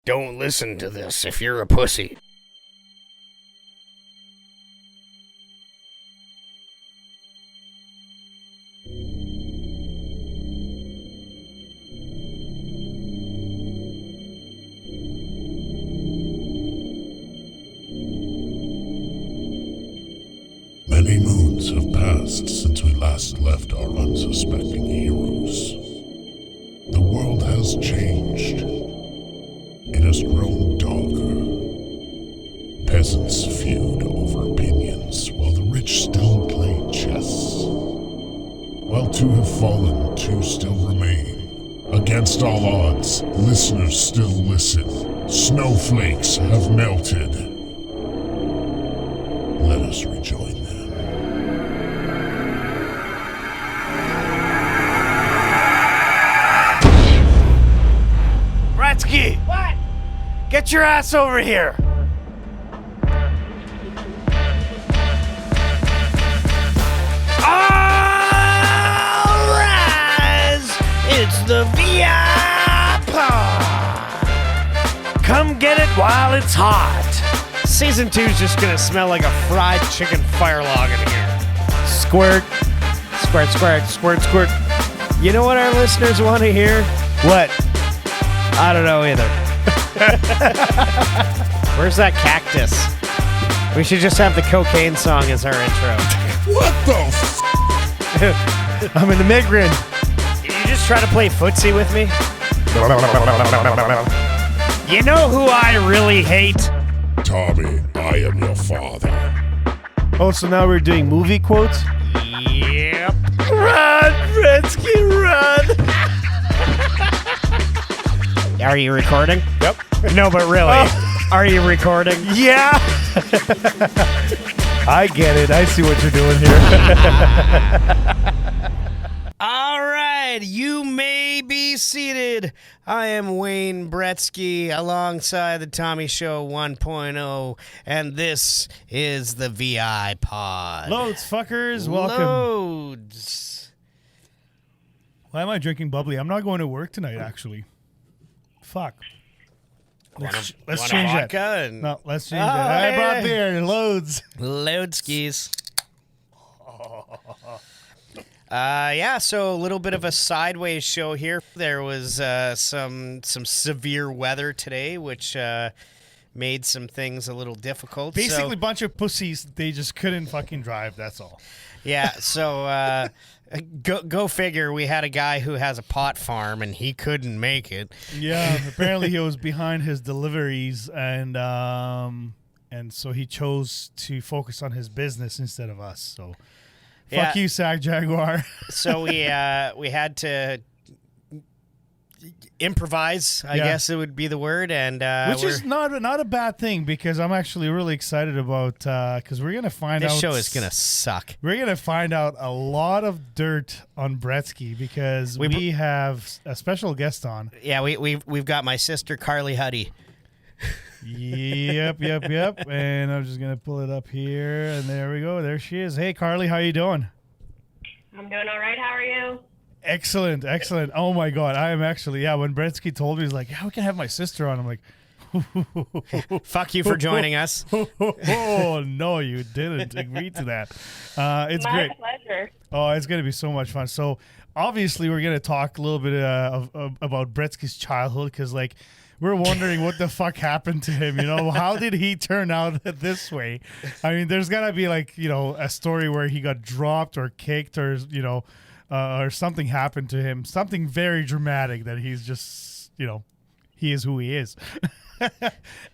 Don't listen to this if you're a pussy. Many moons have passed since we last left our unsuspecting heroes. The world has changed. It has grown darker. Peasants feud over opinions, while the rich still play chess. While two have fallen, two still remain. Against all odds, listeners still listen. Snowflakes have melted. Let us rejoin them. Bretzky! What? Get your ass over here! All rise! It's the VIPOD! Come get it while it's hot! Season 2 is just gonna smell like a fried chicken fire log in here. Squirt. Squirt, squirt, squirt, squirt. You know what our listeners want to hear? What? I don't know either. Where's that cactus? We should just have the cocaine song as our intro. What the I'm an immigrant. Did you just try to play footsie with me? You know who I really hate? Tommy, I am your father. Oh, so now we're doing movie quotes? Yep. Run, Bretzky, run! Are you recording? Yep. No, but really. Are you recording? Yeah. I get it. I see what you're doing here. All right, you may be seated. I am Wayne Bretzky alongside the Tommy Show 1.0, and this is the VI Pod. Loads, fuckers. Welcome. Loads. Why am I drinking bubbly? I'm not going to work tonight, actually. Fuck. Let's change that. And No, let's change that. I brought beer. Loads. Loadskis. Yeah, so a little bit of a sideways show here. There was some severe weather today, which made some things a little difficult. Basically, a bunch of pussies. They just couldn't fucking drive. That's all. Yeah, so go figure. We had a guy who has a pot farm, and he couldn't make it. Yeah, apparently he was behind his deliveries, and so he chose to focus on his business instead of us. So, fuck you, Sac Jaguar. So we had to improvise, I guess it would be the word, and which is not a bad thing, because I'm actually really excited about because we're gonna find out this show is gonna suck. We're gonna find out a lot of dirt on Bretzky, because we have a special guest on. Yeah, we've got my sister Carly Huddy. Yep. And I'm just gonna pull it up here, and there we go. There she is. Hey, Carly, how you doing? I'm doing all right. How are you? Excellent. Oh my God, I am actually. Yeah, when Bretzky told me, he's like, "Yeah, we can have my sister on." I'm like, Fuck you for joining us. Oh no, you didn't agree to that. It's My great. pleasure. Oh, it's going to be so much fun. So obviously we're going to talk a little bit about Bretzky's childhood, because like we're wondering what the fuck happened to him. You know, how did he turn out this way? I mean, there's got to be like, you know, a story where he got dropped or kicked, or, you know, or something happened to him. Something very dramatic that he's just, you know, he is who he is. Well,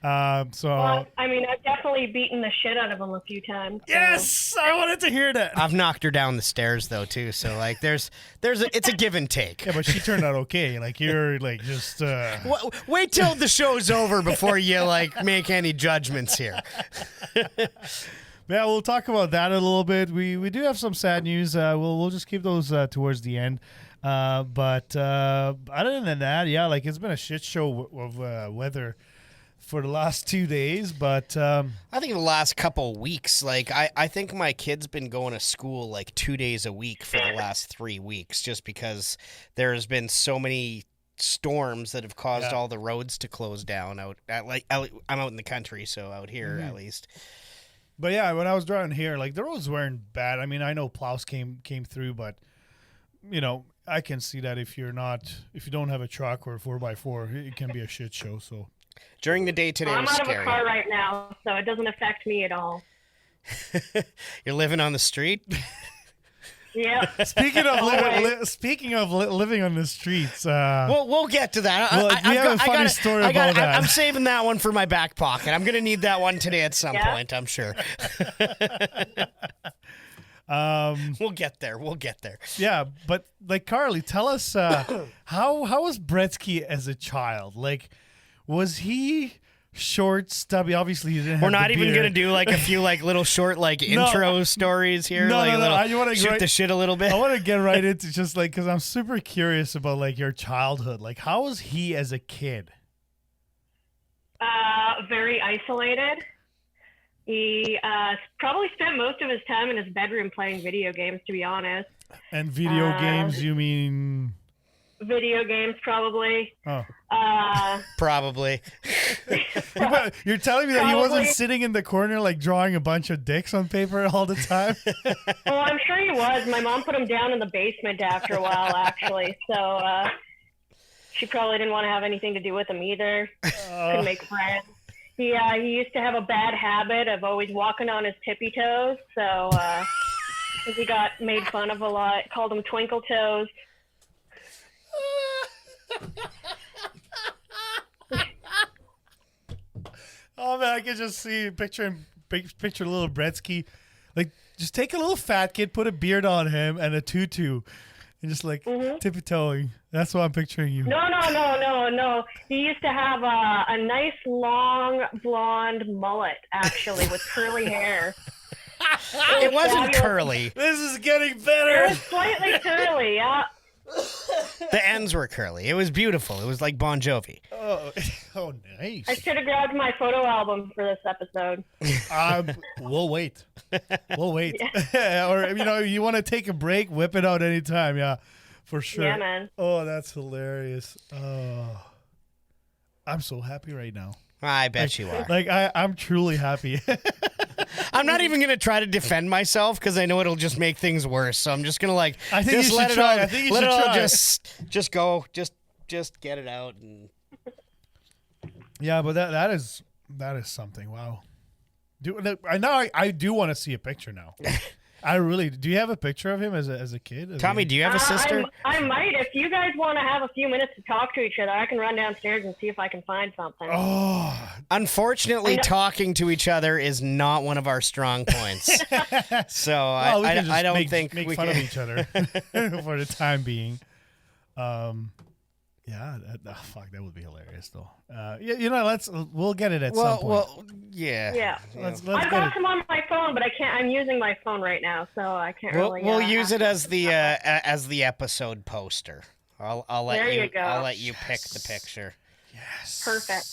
I mean, I've definitely beaten the shit out of him a few times. So. Yes, I wanted to hear that. I've knocked her down the stairs though too, so like it's a give and take. Yeah, but she turned out okay. Like you're like just. Wait till the show's over before you like make any judgments here. Yeah, we'll talk about that a little bit. We do have some sad news. We'll just keep those towards the end. But other than that, yeah, like it's been a shit show of weather for the last 2 days. But I think the last couple of weeks, like I think my kid's been going to school like 2 days a week for the last 3 weeks, just because there's been so many storms that have caused Yeah. all the roads to close down I'm out in the country, so out here at least. But yeah, when I was driving here, like the roads weren't bad. I mean, I know plows came through, but you know, I can see that if you don't have a truck or a 4x4, it can be a shit show. So During the day today, I'm was out of a scary. car right now, so it doesn't affect me at all. You're living on the street. Yeah. speaking of living on the streets, We'll get to that. Well, we have a funny story about that. I'm saving that one for my back pocket. I'm going to need that one today at some Yeah. point, I'm sure. We'll get there. yeah, but like Carly, tell us how was Bretzky as a child? Like, was he short, stubby? Obviously, he didn't have We're not the even beard. going to do like a few like little short like intro stories here. No, like no, a no. little I wanna shoot write- the shit a little bit. I want to get right into just like, because I'm super curious about like your childhood. Like, how was he as a kid? Very isolated. He probably spent most of his time in his bedroom playing video games, to be honest. And video games, you mean? Video games, probably. Oh. Probably. You're telling me that he wasn't Probably. sitting in the corner like drawing a bunch of dicks on paper all the time? Well, I'm sure he was. My mom put him down in the basement after a while, actually. So she probably didn't want to have anything to do with him either. Couldn't make friends. He used to have a bad habit of always walking on his tippy toes. So he got made fun of a lot. Called him Twinkle Toes. Oh man, I can just see picture little Bretzky, like just take a little fat kid, put a beard on him and a tutu, and just like tippy toeing. That's what I'm picturing you. No. He used to have a nice long blonde mullet, actually, with curly hair. It wasn't fabulous. curly. This is getting It better. was slightly curly, yeah. The ends were curly. It was beautiful. It was like Bon Jovi. Oh, nice. I should have grabbed my photo album for this episode. We'll wait. Or you want to take a break, whip it out anytime. Yeah, for sure. Yeah, man. Oh, that's hilarious. Oh, I'm so happy right now. I bet you are. Like I'm truly happy. I'm not even gonna try to defend myself because I know it'll just make things worse. So I'm just gonna like I think just you let should it try. all. I think you let should it all try. just go. Just get it out. And Yeah, but that is something. Wow. I do want to see a picture now. I really do. You have a picture of him as a kid? Tommy, do you have a sister? I might. If you guys want to have a few minutes to talk to each other, I can run downstairs and see if I can find something. Oh, Unfortunately, talking to each other is not one of our strong points. So well, we can just I don't make think make we fun can. of each other for the time being. Yeah, fuck, that would be hilarious though. We'll get it at some point. Well, yeah. Yeah. Let's I've get got it. some on my phone, but I can't. I'm using my phone right now, so I can't really. We'll use it as the episode poster. I'll let There you. you go. I'll let you pick the picture. Yes. Perfect.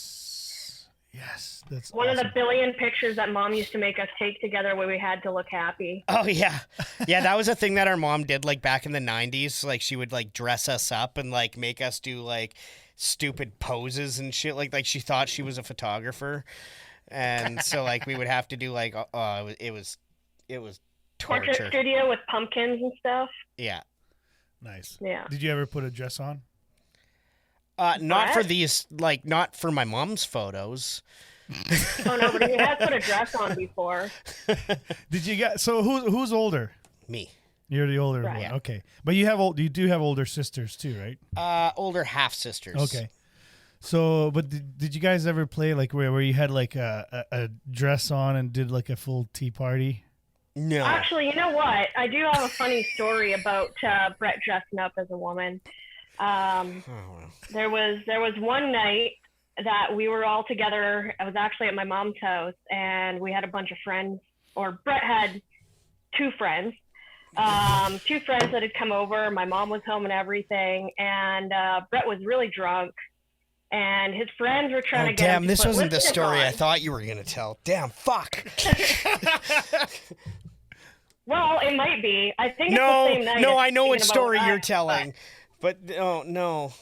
Yes, that's One of awesome. the billion pictures that Mom used to make us take together where we had to look happy. Oh yeah, that was a thing that our mom did like back in the '90s. Like she would like dress us up and like make us do like stupid poses and shit. Like she thought she was a photographer, and so like we would have to do like it was Portrait torture. studio with pumpkins and stuff. Yeah. Nice. Yeah. Did you ever put a dress on? Not for What? these, like, not for my mom's photos. Oh no, but he has put a dress on before. Did you get so who's older? Me. You're the older Right. one. Yeah. Okay. But you do have older sisters too, right? Older half sisters. Okay. So, but did you guys ever play like where you had like a dress on and did like a full tea party? No. Actually, you know what? I do have a funny story about Brett dressing up as a woman. There was one night that we were all together. I was actually at my mom's house, and we had a bunch of friends, or Brett had two friends that had come over. My mom was home and everything, and Brett was really drunk, and his friends were trying to get him damn, to this put wasn't the lipstick story I on. thought you were going to tell. Damn, fuck. Well, it might be. I think it's the same night. No, as I know thinking what about story us, you're telling. But no.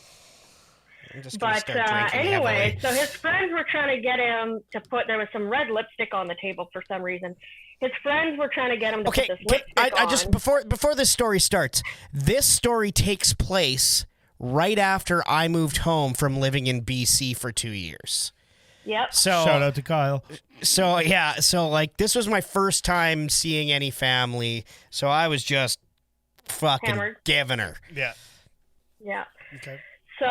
I'm just gonna But start drinking anyway, heavily. so his friends were trying to get him to put. There was some red lipstick on the table for some reason. His friends were trying to get him to Okay, put this lipstick I just on. before this story starts, this story takes place right after I moved home from living in BC for 2 years. Yep. So Shout out to Kyle. So yeah, so like this was my first time seeing any family, so I was just fucking Hammered. giving her. Yeah. Yeah. Okay. So,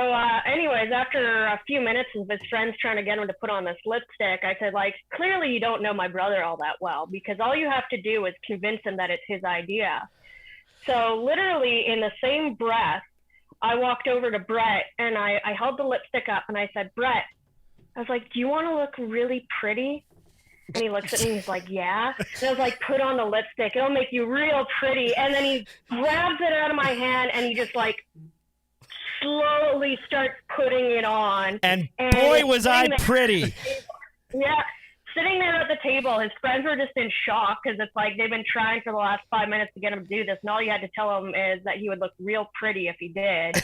anyways, after a few minutes of his friends trying to get him to put on this lipstick, I said, like, clearly you don't know my brother all that well, because all you have to do is convince him that it's his idea. So, literally, in the same breath, I walked over to Brett and I held the lipstick up and I said, Brett, I was like, do you want to look really pretty? And he looks at me and he's like, yeah. And I was like, put on the lipstick. It'll make you real pretty. And then he grabs it out of my hand and he just like slowly starts putting it on. And And boy, it's was I sitting there- pretty. Yeah. Sitting there at the table, his friends were just in shock because it's like they've been trying for the last 5 minutes to get him to do this. And all you had to tell him is that he would look real pretty if he did.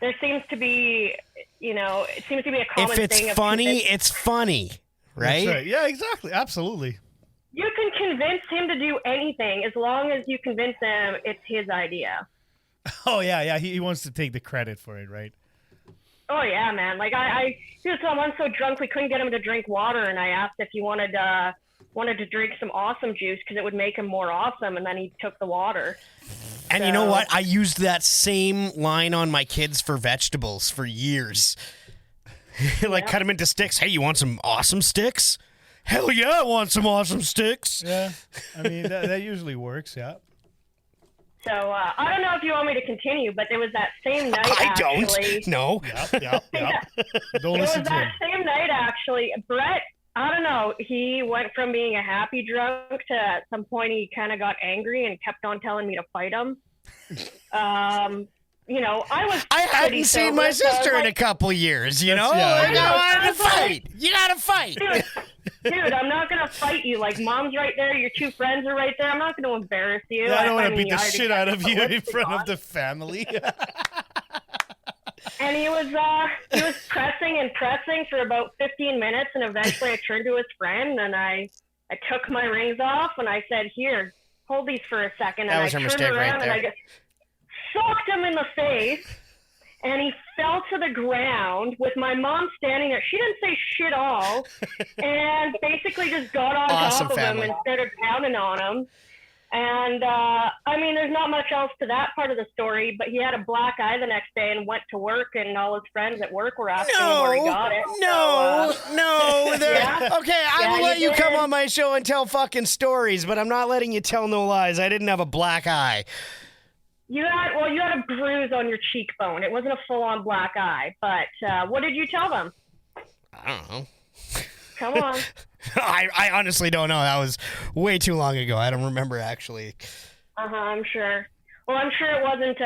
There seems to be, it seems to be a common If thing. it's of funny, convince- it's funny, right? That's right. Yeah, exactly. Absolutely. You can convince him to do anything as long as you convince him it's his idea. Oh, yeah. He wants to take the credit for it, right? Oh yeah, man. Like he was once so drunk we couldn't get him to drink water, and I asked if he wanted to drink some awesome juice because it would make him more awesome, and then he took the water. And you know what? I used that same line on my kids for vegetables for years. Like cut them into sticks. Hey, you want some awesome sticks? Hell yeah, I want some awesome sticks. Yeah. I mean, that usually works, yeah. So I don't know if you want me to continue, but there was that same night. I actually, don't. No. Yep. Don't It was listen to him. that same night, actually. Brett, I don't know. He went from being a happy drunk to at some point he kind of got angry and kept on telling me to fight him. I hadn't seen my sister in a couple years, you know? Like, I wanted to fight. You gotta fight. Dude, I'm not gonna fight you. Like, mom's right there, your two friends are right there. I'm not gonna embarrass you. Yeah, I don't want to mean, beat the I already shit got out of the you in lipstick front on. of the family. And he was pressing for about 15 minutes, and eventually I turned to his friend and I took my rings off and I said, "Here, hold these for a second." That And was I her turned mistake around right and I there. just socked him in the face, and he fell to the ground with my mom standing there. She didn't say shit all, and basically just got on Awesome top of family. him and started pounding on him. And there's not much else to that part of the story, but he had a black eye the next day and went to work, and all his friends at work were asking him where he got it. No. Yeah. Okay, I Yeah, will let you you come did. on my show and tell fucking stories, but I'm not letting you tell no lies. I didn't have a black eye. You had a bruise on your cheekbone. It wasn't a full-on black eye, but what did you tell them? I don't know. Come on. I honestly don't know. That was way too long ago. I don't remember actually. I'm sure. Well, I'm sure it wasn't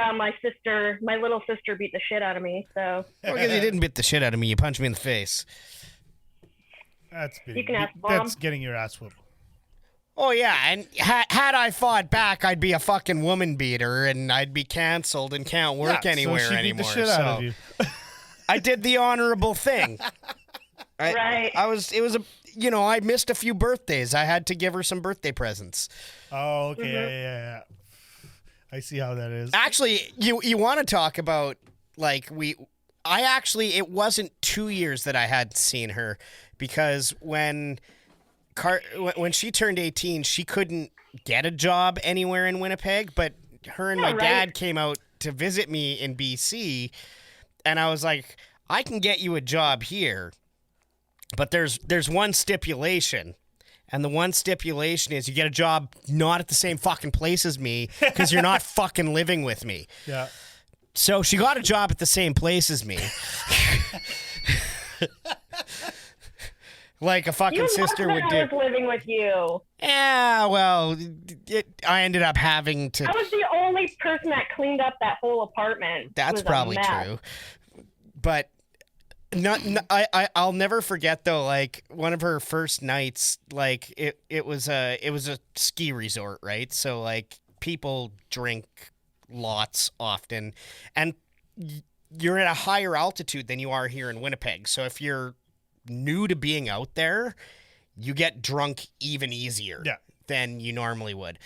my little sister beat the shit out of me, so. Well, because you didn't beat the shit out of me. You punched me in the face. That's big. You can ask Mom. That's getting your ass whooped. Oh, yeah, and had I fought back, I'd be a fucking woman beater, and I'd be canceled and can't work anywhere so she anymore. beat the shit out of you. I did the honorable thing. Right. I missed a few birthdays. I had to give her some birthday presents. Oh, okay. Yeah. I see how that is. Actually, you want to talk about, like, it wasn't 2 years that I hadn't seen her, because when she turned 18, she couldn't get a job anywhere in Winnipeg, but her and my dad came out to visit me in BC, and I was like, I can get you a job here, but there's one stipulation. And the one stipulation is you get a job not at the same fucking place as me because you're not fucking living with me. Yeah. So she got a job at the same place as me. Like a fucking sister would do. I was living with you. Yeah, well, I ended up having to. I was the only person that cleaned up that whole apartment. It That's was a probably mess. true. But I'll never forget though. Like one of her first nights, like it was a ski resort, right? So like people drink lots often, and you're at a higher altitude than you are here in Winnipeg. So if you're new to being out there, you get drunk even easier than you normally would.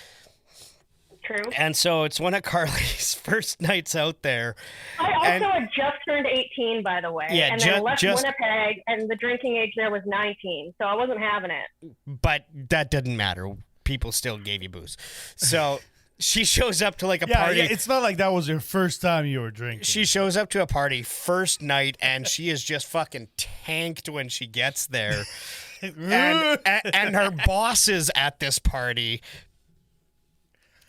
True. And so it's one of Carly's first nights out there. I also had just turned 18, by the way. Yeah, and then left Winnipeg, and the drinking age there was 19. So I wasn't having it. But that didn't matter. People still gave you booze. So she shows up to like a party. Yeah, it's not like that was your first time you were drinking. She shows up to a party first night, and she is just fucking tanked when she gets there. and her boss is at this party.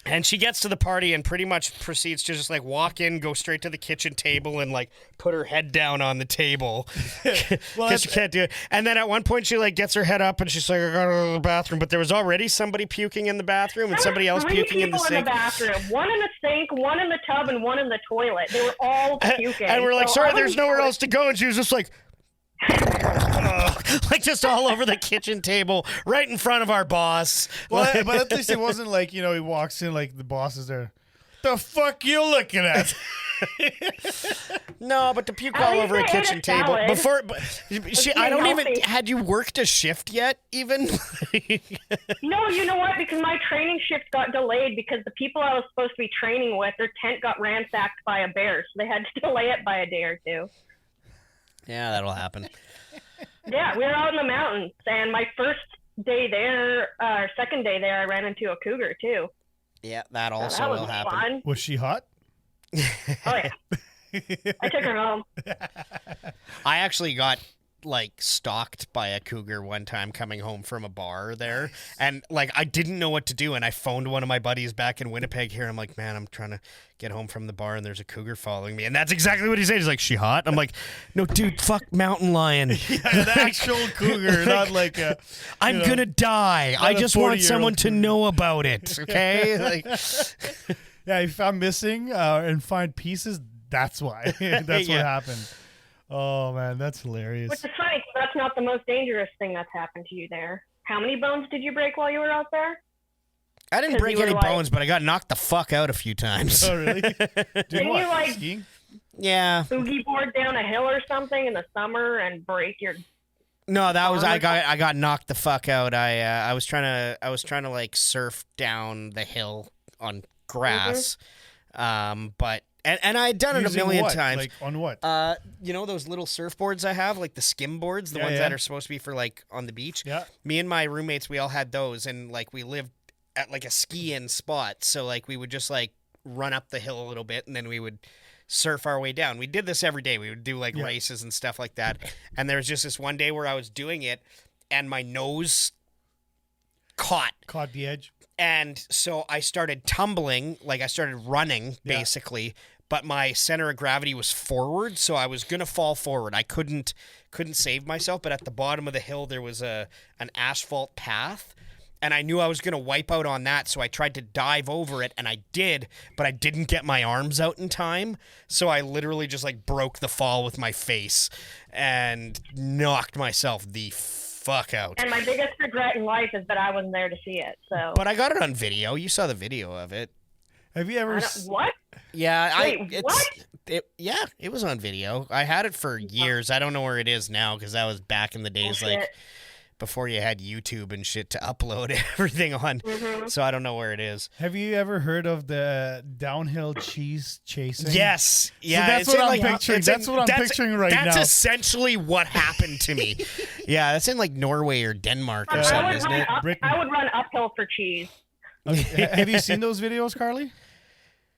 And she gets to the party and pretty much proceeds to just like walk in, go straight to the kitchen table and like put her head down on the table because she can't do it. And then at one point she like gets her head up and she's like, I gotta go to the bathroom. But there was already somebody puking in the bathroom and somebody else puking in the sink. In the bathroom, one in the sink, one in the tub, and one in the toilet. They were all puking. And we're like, sorry, there's nowhere else to go. And she was just like, like just all over the kitchen table, right in front of our boss. Well, but at least it wasn't like, he walks in like the boss is there. The fuck you looking at? No, but to puke all over a kitchen table before. I don't even. Had you worked a shift yet? Even? No, you know what? Because my training shift got delayed because the people I was supposed to be training with, their tent got ransacked by a bear, so they had to delay it by a day or two. Yeah, that'll happen. Yeah, we were out in the mountains, and my first day there, or second day there, I ran into a cougar too. Yeah, that also will happen. Fun. Was she hot? Oh yeah, I took her home. I actually got like stalked by a cougar one time coming home from a bar there, and like I didn't know what to do, and I phoned one of my buddies back in Winnipeg here. I'm like, man, I'm trying to get home from the bar and there's a cougar following me, and that's exactly what he said. He's like, she hot? I'm like, no, dude, fuck mountain lion. Yeah, an actual cougar, not like a. I'm gonna die. I just want someone to know about it. Okay. Like, yeah, if I'm missing and find pieces, that's why. That's what happened. Oh man, that's hilarious. Which is funny, 'cause that's not the most dangerous thing that's happened to you there. How many bones did you break while you were out there? I didn't break any bones, but I got knocked the fuck out a few times. Oh really? Didn't you like skiing? Yeah. Boogie board down a hill or something in the summer and break your? No, that was I got knocked the fuck out. I was trying to like surf down the hill on grass, but. And I had done it a million times. Like on what? Those little surfboards I have, like the skim boards, the ones that are supposed to be for like on the beach. Yeah. Me and my roommates, we all had those, and like we lived at like a ski-in spot, so like we would just like run up the hill a little bit, and then we would surf our way down. We did this every day. We would do like races and stuff like that. And there was just this one day where I was doing it, and my nose caught the edge. And so I started tumbling, like I started running basically, but my center of gravity was forward, so I was gonna fall forward. I couldn't save myself, but at the bottom of the hill there was an asphalt path, and I knew I was gonna wipe out on that, so I tried to dive over it, and I did, but I didn't get my arms out in time, so I literally just like broke the fall with my face and knocked myself the fuck out. And my biggest regret in life is that I wasn't there to see it. So. But I got it on video. You saw the video of it. Have you ever? What? Yeah, Wait, what? It was on video. I had it for years. I don't know where it is now because that was back in the days, like before you had YouTube and shit to upload everything on. So I don't know where it is. Have you ever heard of the downhill cheese chasing? Yes. Yeah. So that's what I'm picturing. That's what I'm picturing right now. That's essentially what happened to me. Yeah, that's in like Norway or Denmark or something, isn't it? I would run uphill for cheese. Have you seen those videos, Carly?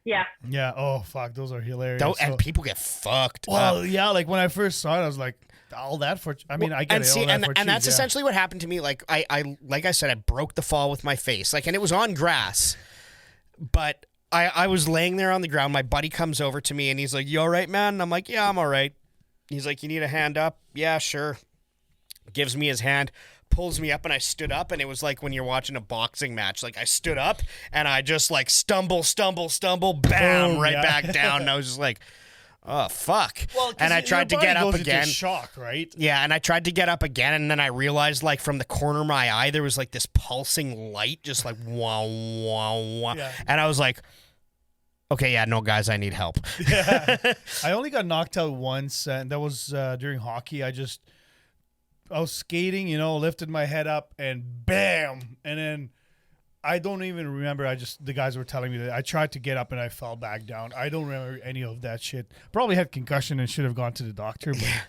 Yeah. Yeah. Oh, fuck. Those are hilarious. And people get fucked. Well, yeah. Like when I first saw it, I was like, all that for. I mean, I get it. And that's essentially what happened to me. Like like I said, I broke the fall with my face. Like, and it was on grass, but I was laying there on the ground. My buddy comes over to me and he's like, "You all right, man?" And I'm like, "Yeah, I'm all right." He's like, "You need a hand up?" "Yeah, sure." Gives me his hand. Pulls me up, and I stood up, and it was like when you're watching a boxing match. Like I stood up and I just like stumble, bam, back down. And I was just like, oh fuck. Well, and I tried to get up again. Shock, right? Yeah, and I tried to get up again, and then I realized like from the corner of my eye there was like this pulsing light, just like wah wah wah, and I was like, Okay, yeah, no, guys, I need help. I only got knocked out once, and that was during hockey. I was skating, lifted my head up, and bam! And then I don't even remember. The guys were telling me that I tried to get up and I fell back down. I don't remember any of that shit. Probably had concussion and should have gone to the doctor, but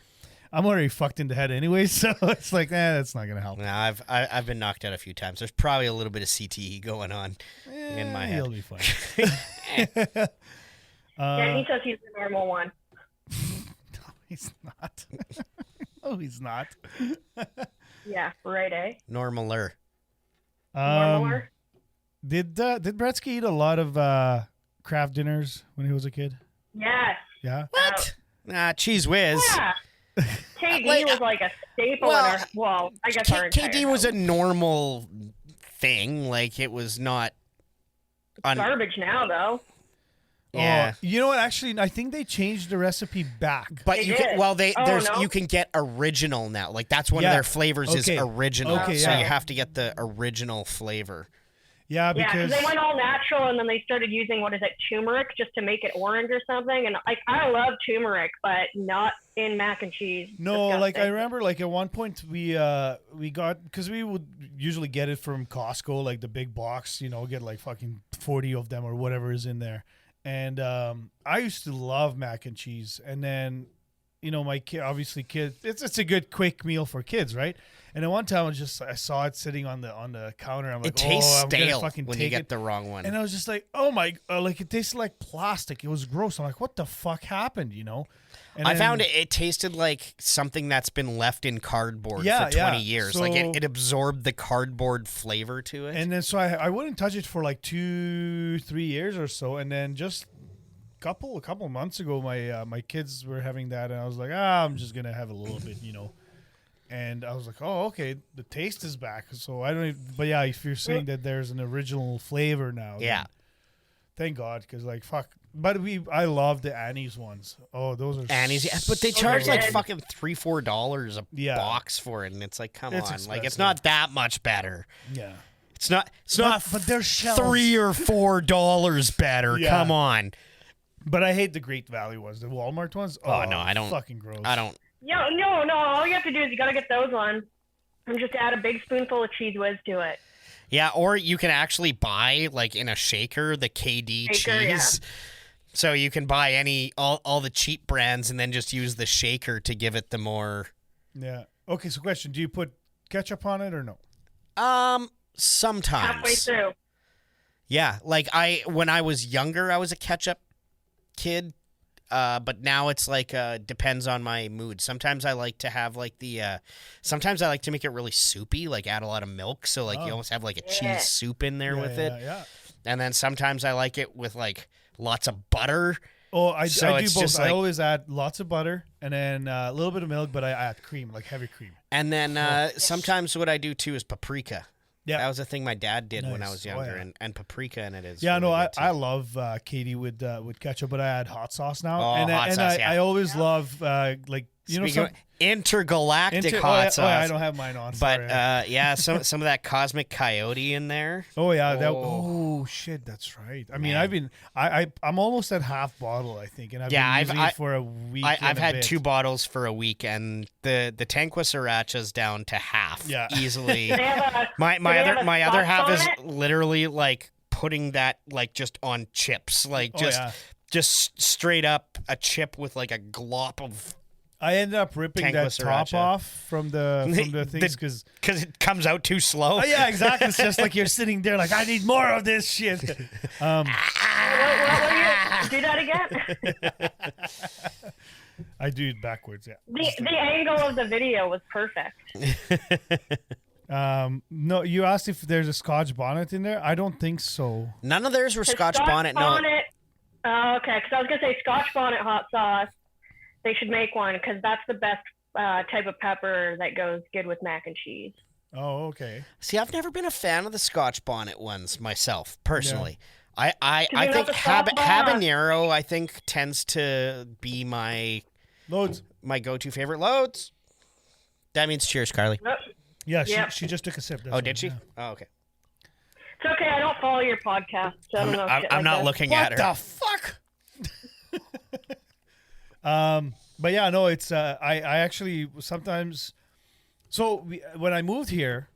I'm already fucked in the head anyway, so it's like, that's not gonna help. No, I've been knocked out a few times. There's probably a little bit of CTE going on in my head. You'll be fine. Yeah, he says he's the normal one. No, he's not. No, he's not. Yeah, right, eh? Normaler. Normaler? Did Bretzky eat a lot of craft dinners when he was a kid? Yes. Yeah. What? Cheese whiz. Yeah. KD Like, was like a staple in our, I guess our entire KD was a house. normal thing. Like, it was not. Garbage now, though. Yeah. Oh, you know what? Actually, I think they changed the recipe back. But They you did. can no? No? You can get original now. Like, that's one of Yeah. their flavors is Okay. original. Okay, so yeah. you have to get the original flavor. Yeah, Yeah, because because they went all natural, and then they started using, turmeric, just to make it orange or something. And I love turmeric, but not in mac and cheese. no, like I Disgusting. remember, like at one point we got, because we would usually get it from Costco, like the big box, get like fucking 40 of them or whatever is in there. And I used to love mac and cheese, and then my kid, it's a good quick meal for kids, right? And then one time I saw it sitting on the counter. I'm like, It tastes I'm gonna stale fucking when you take get it. the wrong one. And I was just like, oh my, like it tasted like plastic. It was gross. I'm like, what the fuck happened, And I then- found it tasted like something that's been left in cardboard Yeah, for 20 yeah. years. So- Like it absorbed the cardboard flavor to it. And then so I wouldn't touch it for like 2-3 years or so, and then just a couple months ago, my kids were having that, and I was like, I'm just gonna have a little bit, And I was like, oh, okay, the taste is back. So I don't even, but yeah, if you're saying that there's an original flavor now, then Yeah. thank God, because like fuck. But I love the Annie's ones. Oh, those are Annie's, yeah, but they So charge like good. fucking $3-4 a Yeah. box for it, and it's like, come It's on, like expensive. it's not that much better. Yeah. It's not But they're shells. $3 or $4 better. Yeah. Come on. But I hate the Great Value ones, the Walmart ones. Oh, no, I don't- Fucking gross. I don't. No. All you have to do is you got to get those ones, and just add a big spoonful of cheese whiz to it. Yeah, or you can actually buy like in a shaker the KD Shaker, cheese. So you can buy all the cheap brands and then just use the shaker to give it the more. Yeah. Okay. So, question: do you put ketchup on it or no? Sometimes. Halfway through. Yeah, like when I was younger, I was a ketchup kid. But now it's like depends on my mood. Sometimes I like to have like sometimes I like to make it really soupy, like add a lot of milk, so like you almost have like a Yeah. cheese soup in there with it. Yeah. And then sometimes I like it with like lots of butter. Oh, I So do it's both. just I like- always add lots of butter and then a little bit of milk, but I add cream, like heavy cream. And then sometimes what I do too is paprika. Yeah. That was a thing my dad did when I Nice. was Oh, younger, yeah. and paprika in it is. Yeah, really no, good, too. I love Katie with ketchup, but I add hot sauce now. Oh, and hot and sauce, I always love like Speaking some of intergalactic hot oh, yeah, sauce. oh, yeah, I don't have mine on. But Sorry. yeah, some of that cosmic coyote in there. Oh yeah, that. Oh. Oh shit, that's right. I mean, Man. I'm almost at half bottle, I think, and I've Yeah, been using it for a week. I've and a had bit. 2 bottles for a week, and the Tanqua Sriracha's down to half. Yeah. Easily. They have a, my do they have a my other half sauce is on it? literally like putting that like just on chips, like Oh, yeah. just straight up a chip with like a glop of. I ended up ripping Tanqua that top Sriracha. off from the things because. Because it comes out too slow. Oh, yeah, exactly. It's just like you're sitting there, like I need more of this shit. do that again. I do it backwards. Yeah. The angle of the video was perfect. No, you asked if there's a Scotch bonnet in there. I don't think so. None of theirs were The Scotch bonnet. No, Oh, okay, because I was gonna say Scotch bonnet hot sauce. They should make one because that's the best type of pepper that goes good with mac and cheese. Oh, okay. see, I've never been a fan of the Scotch bonnet ones myself, personally. I you think love the Scotch bonnet. habanero, I think, tends to be my Loads. go-to favorite. Loads. That means cheers, Carly. Nope. Yeah, Yep. she just took a sip. That's Oh, all, did she? yeah. Oh, okay. It's okay. I don't follow your podcast. So I don't know. I'm shit not like that. looking What at her. the fuck? But yeah, no, it's I actually sometimes. So when I moved here,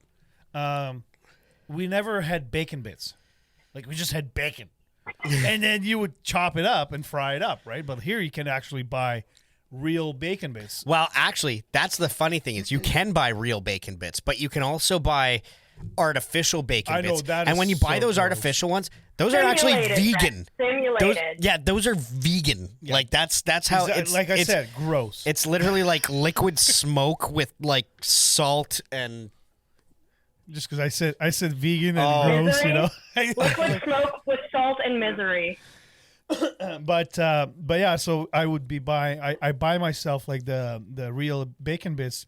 we never had bacon bits. Like we just had bacon, and then you would chop it up and fry it up, right? But here you can actually buy real bacon bits. Well, actually, that's the funny thing is you can buy real bacon bits, but you can also buy artificial bacon I know, bits. that And is when you buy so those gross. artificial ones, those are actually Simulated, vegan. Simulated. Those are vegan. Like that's how it's Like I it's, said, gross. It's literally like liquid smoke with like salt and Just because I said vegan and Oh. gross, you know. Liquid smoke with salt and misery. But yeah, so I would be buying. I buy myself like the real bacon bits,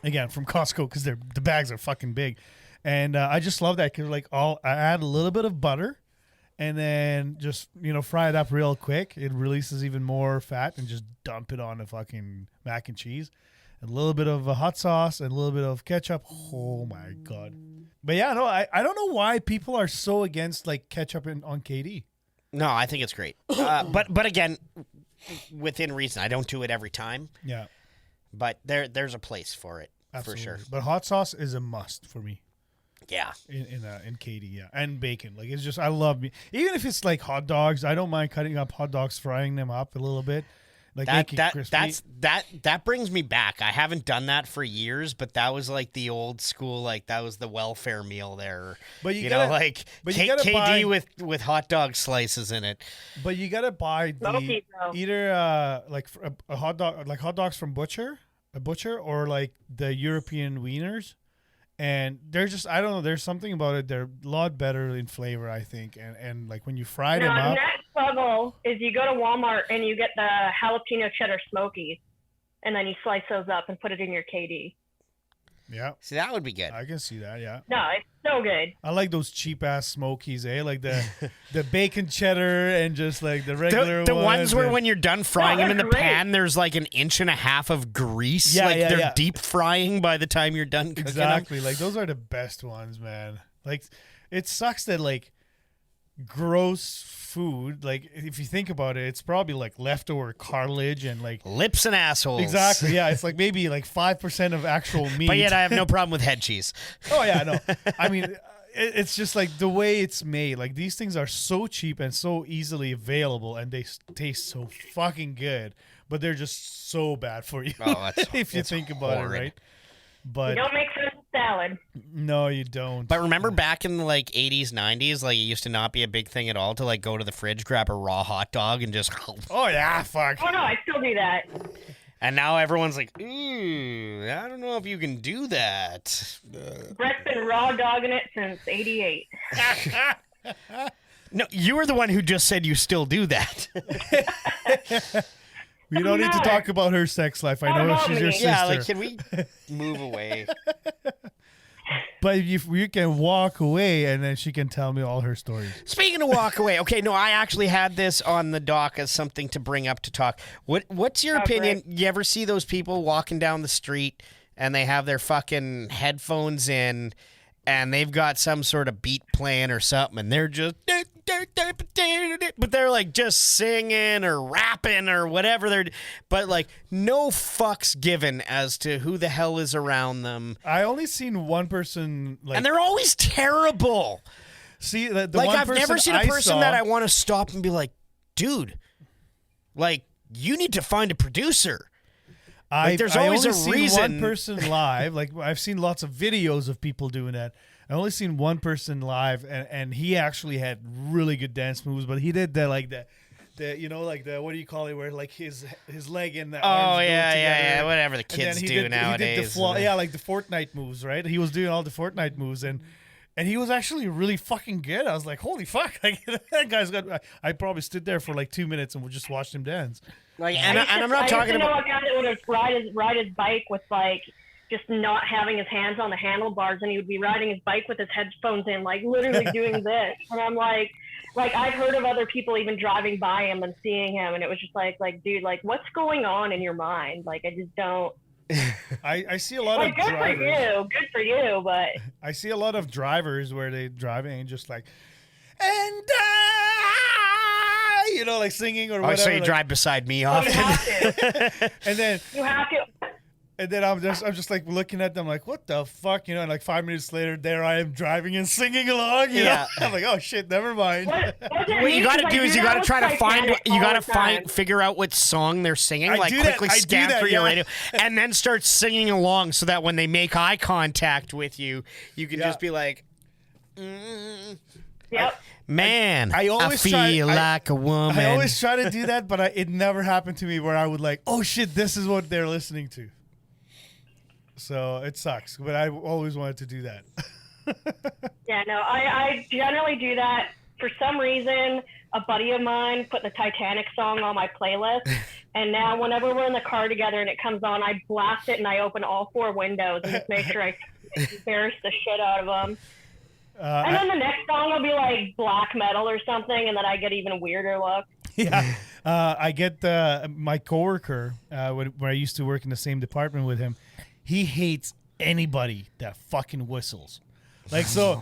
again from Costco because the bags are fucking big, and I just love that because like I add a little bit of butter, and then just fry it up real quick. It releases even more fat, and just dump it on the fucking mac and cheese, a little bit of hot sauce and a little bit of ketchup. Oh my god! But yeah, no, I don't know why people are so against like ketchup on KD. no, I think it's great. But again, within reason. I don't do it every time, Yeah. but there's a place for it Absolutely. for sure. But hot sauce is a must for me Yeah. in KD, yeah, and bacon. Like it's just I love me. Even if it's like hot dogs, I don't mind cutting up hot dogs, frying them up a little bit, like make it crispy. That brings me back. I haven't done that for years, but that was like the old school, like that was the welfare meal there. But you know, gotta- like but you gotta KD buy- with hot dog slices in it. But you gotta buy Smoky, bro. either like a hot dog, like hot dogs from a butcher, or like the European wieners. And they're just I don't know. There's something about it. They're a lot better in flavor, I think. And like when you fry No, them the up, next level is you go to Walmart and you get the jalapeno cheddar smokies, and then you slice those up and put it in your KD. yeah, See, that would be good. I can see that. Yeah. No, it's so good. I like those cheap ass smokies, Like the bacon cheddar and just like the regular The ones where and- when you're done frying them in the they're great. pan, there's like an inch and a half of grease. Yeah, like yeah, they're yeah. deep frying by the time you're done cooking them. exactly like those are the best ones, man. Like it sucks that like gross food, like if you think about it, it's probably like leftover cartilage and like Lips and assholes. exactly, yeah, it's like maybe like 5% of actual meat. But yet I have no problem with head cheese. Oh yeah, no. I mean, it's just like the way it's made. Like these things are so cheap and so easily available, and they taste so fucking good, but they're just so bad for you. Oh, that's if you that's think about horrid. it, right? You But don't make French salad. no, you don't. But remember back in the like 80s, 90s, like it used to not be a big thing at all to like go to the fridge, grab a raw hot dog and just oh yeah, fuck. Oh no, I still do that. and now everyone's like, ooh, I don't know if you can do that. Brett's been raw dogging it since '88. No, you were the one who just said you still do that. We don't need to No. talk about her sex life. I Not know about she's your me. sister. Yeah, like can we move away? But if you can walk away, and then she can tell me all her stories. Speaking of walk away, okay, no, I actually had this on the dock as something to bring up to talk. What's your Oh, opinion? great. You ever see those people walking down the street and they have their fucking headphones in and they've got some sort of beat playing or something and they're just but they're like just singing or rapping or whatever but like no fucks given as to who the hell is around them. I only seen one person like And they're always terrible. see the Like one I've never person seen a I person saw- that I want to stop and be like, dude, like you need to find a producer. there's always only a seen reason. one person live. Like I've seen lots of videos of people doing that. I only seen one person live, and he actually had really good dance moves. But he did the like the like the what do you call it, where like his leg and the arms Oh go yeah, together. whatever the And then kids he do did, He nowadays. did the like the Fortnite moves, right? He was doing all the Fortnite moves, and he was actually really fucking good. I was like, holy fuck, like, that guy's got. I probably stood there for like 2 minutes and just watched him dance. Like, I and I'm not used talking to know about. a guy that would ride his bike with like just not having his hands on the handlebars, and he would be riding his bike with his headphones in, like literally doing this. And I'm like I've heard of other people even driving by him and seeing him, and it was just like dude, like what's going on in your mind? Like I just don't. I see a lot Like of good drivers. good for you, but I see a lot of drivers where they driving and just like, and you know, like singing or Oh, whatever. so you like- drive beside me You often. have to. and then You have to. I'm just like looking at them like, what the fuck, you know? And like 5 minutes later, there I am driving and singing along. You Yeah. know? I'm like, oh shit, never mind. What you got to do is you got to try to find. You got to figure out what song they're singing. I Like do that- quickly I do scan that, through your yeah. radio, and then start singing along, so that when they make eye contact with you, you can Yeah. just be like, Yep. "Man, I I always feel try- like a woman." I always try to do that, but it never happened to me where I would like, oh shit, this is what they're listening to. So it sucks, but I always wanted to do that. Yeah, no, I generally do that. For some reason, a buddy of mine put the Titanic song on my playlist, and now whenever we're in the car together and it comes on, I blast it and I open all 4 windows and just make sure I embarrass the shit out of them. And then the next song will be like black metal or something, and then I get even a weirder look. Yeah, I get my coworker when I used to work in the same department with him. He hates anybody that fucking whistles. Like, so,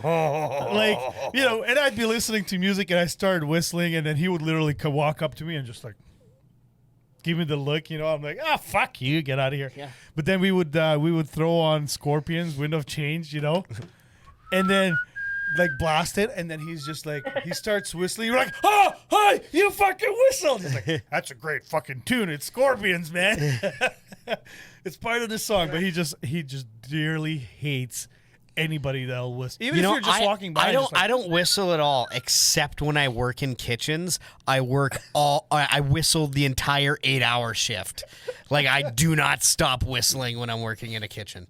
like, you know, and I'd be listening to music and I started whistling, and then he would literally walk up to me and just like give me the look, you know. I'm like, fuck you, get out of here. Yeah. But then we would throw on Scorpions, Wind of Change, you know, and then like blast it, and then he's just like, he starts whistling. You're like, oh, hi, you fucking whistled. He's like, that's a great fucking tune. It's Scorpions, man. It's part of the song, but he just dearly hates anybody that'll whistle. Even if you're just walking by. I don't whistle at all, except when I work in kitchens. I whistle the entire 8-hour shift. Like, I do not stop whistling when I'm working in a kitchen.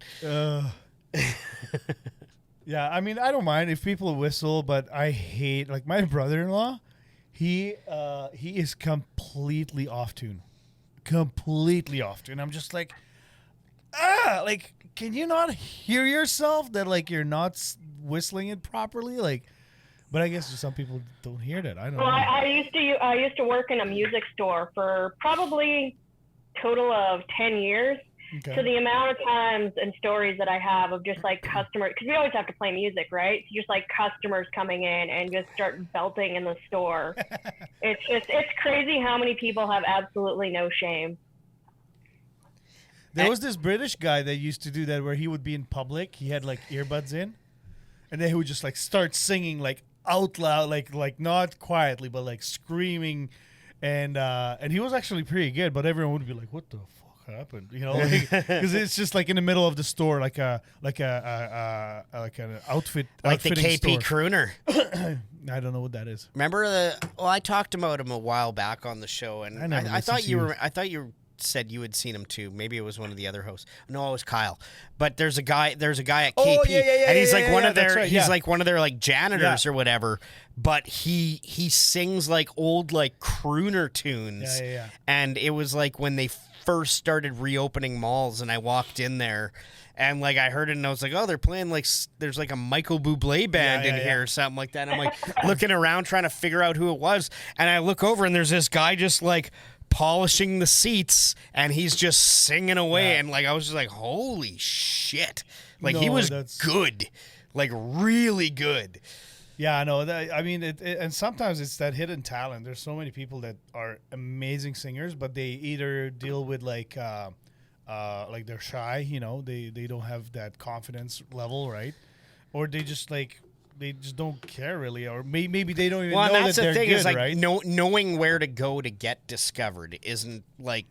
Yeah, I mean, I don't mind if people whistle, but I hate, like, my brother-in-law. He is completely off tune. Completely off tune. I'm just like, like, can you not hear yourself that, like, you're not whistling it properly? Like, but I guess some people don't hear that. I don't know. I used to work in a music store for probably total of 10 years. Okay. So the amount of times and stories that I have of just like customers, because we always have to play music, right? So just like customers coming in and just start belting in the store. It's crazy how many people have absolutely no shame. There was this British guy that used to do that where he would be in public. He had like earbuds in, and then he would just like start singing like out loud, like not quietly, but like screaming, and he was actually pretty good. But everyone would be like, "What the fuck happened?" You know, because it's just like in the middle of the store, like an outfit, Like the outfitting KP store. Crooner. I don't know what that is. Remember I talked about him a while back on the show, and I never I thought listened to you you. were. I thought you said you had seen him too. Maybe it was one of the other hosts. No, it was Kyle. But there's a guy at KP, Oh, yeah, and he's like one of that's their. right, He's yeah. like one of their like janitors or whatever. But he sings like old like crooner tunes. Yeah. And it was like when they first started reopening malls, and I walked in there. And, like, I heard it, and I was like, oh, they're playing, like, there's, like, a Michael Bublé band in here or something like that. And I'm, like, looking around trying to figure out who it was. And I look over, and there's this guy just, like, polishing the seats, and he's just singing away. Yeah. And, like, I was just like, holy shit. Like, he No, was that's- good. Like, really good. Yeah, I know. I mean, and sometimes it's that hidden talent. There's so many people that are amazing singers, but they either deal with like they're shy, you know, they don't have that confidence level, right? Or they just don't care really, or maybe they don't even Well, know and that's that the they're thing good, is, like, right? knowing where to go to get discovered isn't, like,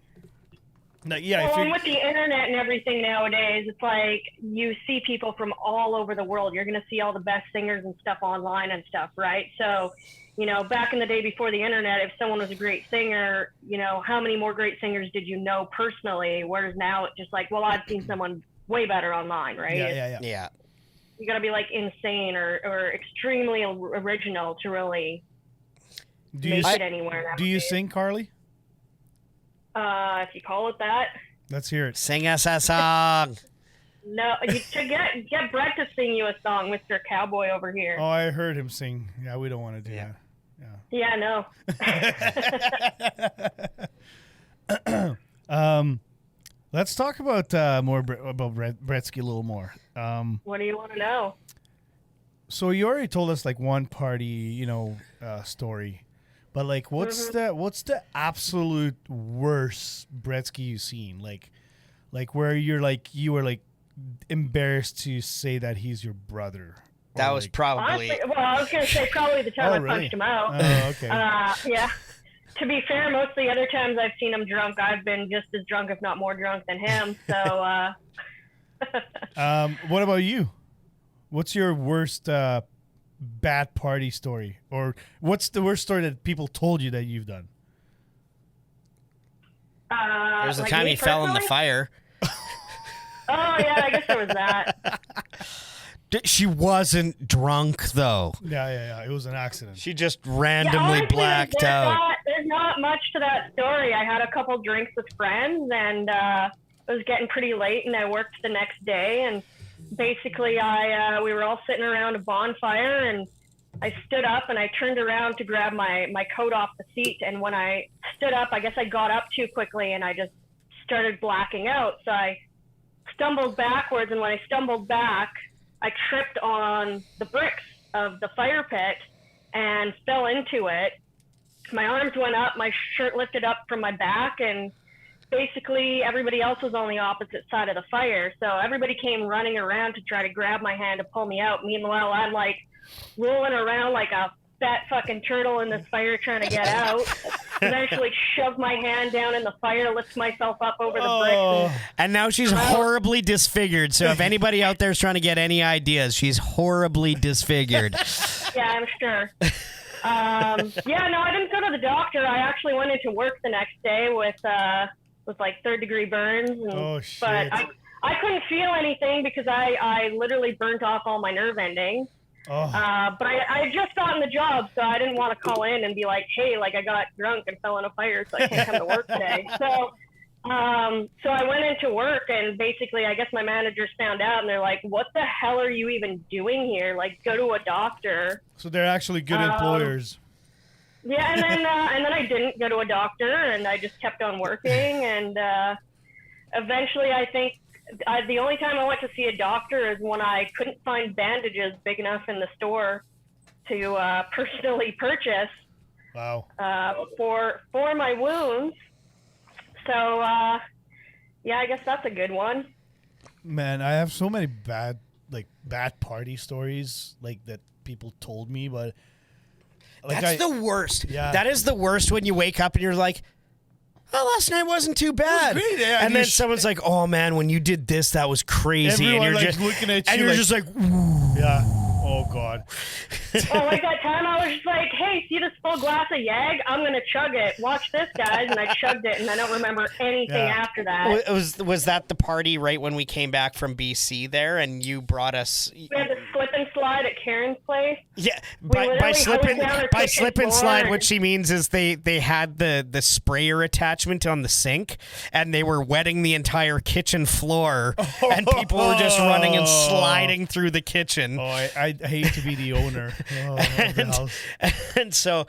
No, yeah, Well, if and you're, with the internet and everything nowadays, it's like you see people from all over the world. You're going to see all the best singers and stuff online and stuff, right? So, you know, back in the day before the internet, if someone was a great singer, you know, how many more great singers did you know personally? Whereas now it's just like, well, I've seen someone way better online, right? yeah. yeah. You got to be like insane or extremely original to really Do you make it anywhere. do you nowadays. sing, Carly? If you call it that. Let's hear it. Sing us a song. No, you should get Brett to sing you a song, Mr. Cowboy over here. Oh, I heard him sing. Yeah, we don't want to do that. Yeah, no. Let's talk about more about Bretzky a little more. What do you want to know? So you already told us like one party, story, But like, what's the absolute worst Bretzky you've seen? Like where you were like embarrassed to say that he's your brother. That was probably. Honestly, well, I was gonna say probably the time I punched him out. Oh, okay. Yeah. To be fair, most of the other times I've seen him drunk, I've been just as drunk, if not more drunk than him. So. What about you? What's your worst bad party story, or what's the worst story that people told you that you've done? There's the like time me he fell in the personally? fire. Oh yeah, I guess there was that. She wasn't drunk though. Yeah. It was an accident. She just randomly Honestly, blacked out. There's not much to that story. I had a couple drinks with friends, and it was getting pretty late, and I worked the next day. And basically, we were all sitting around a bonfire, and I stood up and I turned around to grab my coat off the seat. And when I stood up, I guess I got up too quickly, and I just started blacking out. So I stumbled backwards, and when I stumbled back, I tripped on the bricks of the fire pit and fell into it. My arms went up, my shirt lifted up from my back, and basically everybody else was on the opposite side of the fire. So everybody came running around to try to grab my hand to pull me out. Meanwhile, I'm like rolling around like a fat fucking turtle in this fire trying to get out. Eventually shoved my hand down in the fire, lift myself up over the bricks. And now she's horribly disfigured. So if anybody out there is trying to get any ideas, she's horribly disfigured. Yeah, I'm sure. Yeah, no, I didn't go to the doctor. I actually went into work the next day with like 3rd-degree burns. And, Oh, shit. But I couldn't feel anything because I literally burnt off all my nerve endings. Oh. But I had just gotten the job, so I didn't want to call in and be like, hey, like I got drunk and fell in a fire, so I can't come to work today. So I went into work, and basically I guess my managers found out, and they're like, what the hell are you even doing here? Like, go to a doctor. So they're actually good employers. Yeah, and then I didn't go to a doctor, and I just kept on working, and eventually I think the only time I went to see a doctor is when I couldn't find bandages big enough in the store to personally purchase. Wow. For my wounds. So yeah, I guess that's a good one. Man, I have so many bad party stories like that people told me, but like That's the worst. Yeah. That is the worst when you wake up and you're like, oh, last night wasn't too bad. great, yeah, and and then you're someone's like, oh man, when you did this, that was crazy. Everyone, and you're like, just looking at and you you're like- just like, yeah. Oh God. Oh, like that time I was just like, hey, see this full glass of Yag? I'm going to chug it. Watch this, guys. And I chugged it, and I don't remember anything Yeah. after that. was that the party right when we came back from BC there, and you brought us? We had to slip and slide at Karen's place. Yeah, literally by slip hosed and down her by kitchen slip and floor slide, and- what she means is they had the sprayer attachment on the sink, and they were wetting the entire kitchen floor, and people were just running and sliding through the kitchen. Oh, I hate to be the owner of the house. And so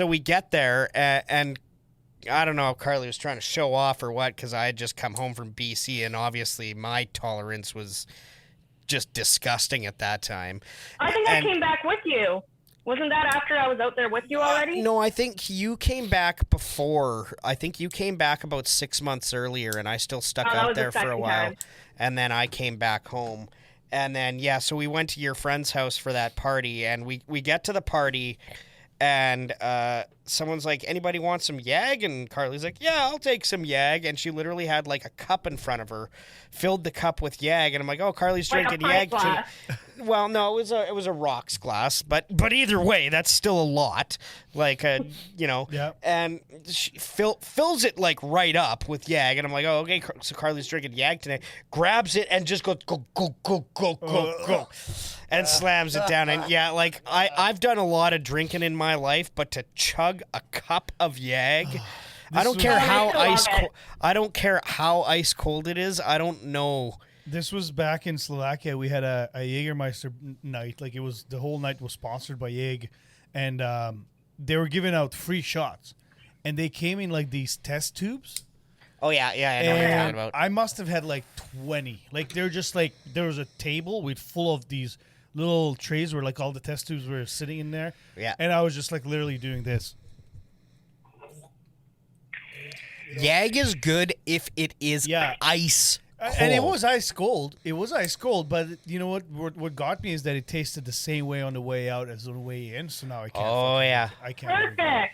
we get there, and I don't know if Carly was trying to show off or what, because I had just come home from BC, and obviously my tolerance was just disgusting at that time. I think I And- came back with you. Wasn't that after I was out there with you already? No, I think you came back before. I think you came back about 6 months earlier, and I still stuck Oh, that out was the there for a second while. time. And then I came back home. And then, so we went to your friend's house for that party, and we get to the party, and someone's like, anybody want some Yag? And Carly's like, yeah, I'll take some Yag. And she literally had like a cup in front of her, filled the cup with Yag, and I'm like, oh, Carly's Like a drinking pint Yag glass. Well, no, it was a rocks glass, but either way, that's still a lot. Like Yeah. And she fills it like right up with Yag, and I'm like, oh, okay. So Carly's drinking Yag today. Grabs it and just goes go, and slams it down. And yeah, like I've done a lot of drinking in my life, but to chug a cup of Yag. I don't care how I ice love it. cold. I don't care how ice cold it is. I don't know. This was back in Slovakia. We had a Jägermeister night. Like, it was, the whole night was sponsored by Jäg, and they were giving out free shots, and they came in like these test tubes. Oh yeah, I know what you're talking And about. I must have had like 20. Like, they're just like, there was a table with full of these little trays where like all the test tubes were sitting in there. Yeah. And I was just like literally doing this. Yag is good if it is ice cold. And it was ice cold. It was ice cold, but you know what got me is that it tasted the same way on the way out as on the way in. So now I can't. Oh yeah. I can't. Perfect.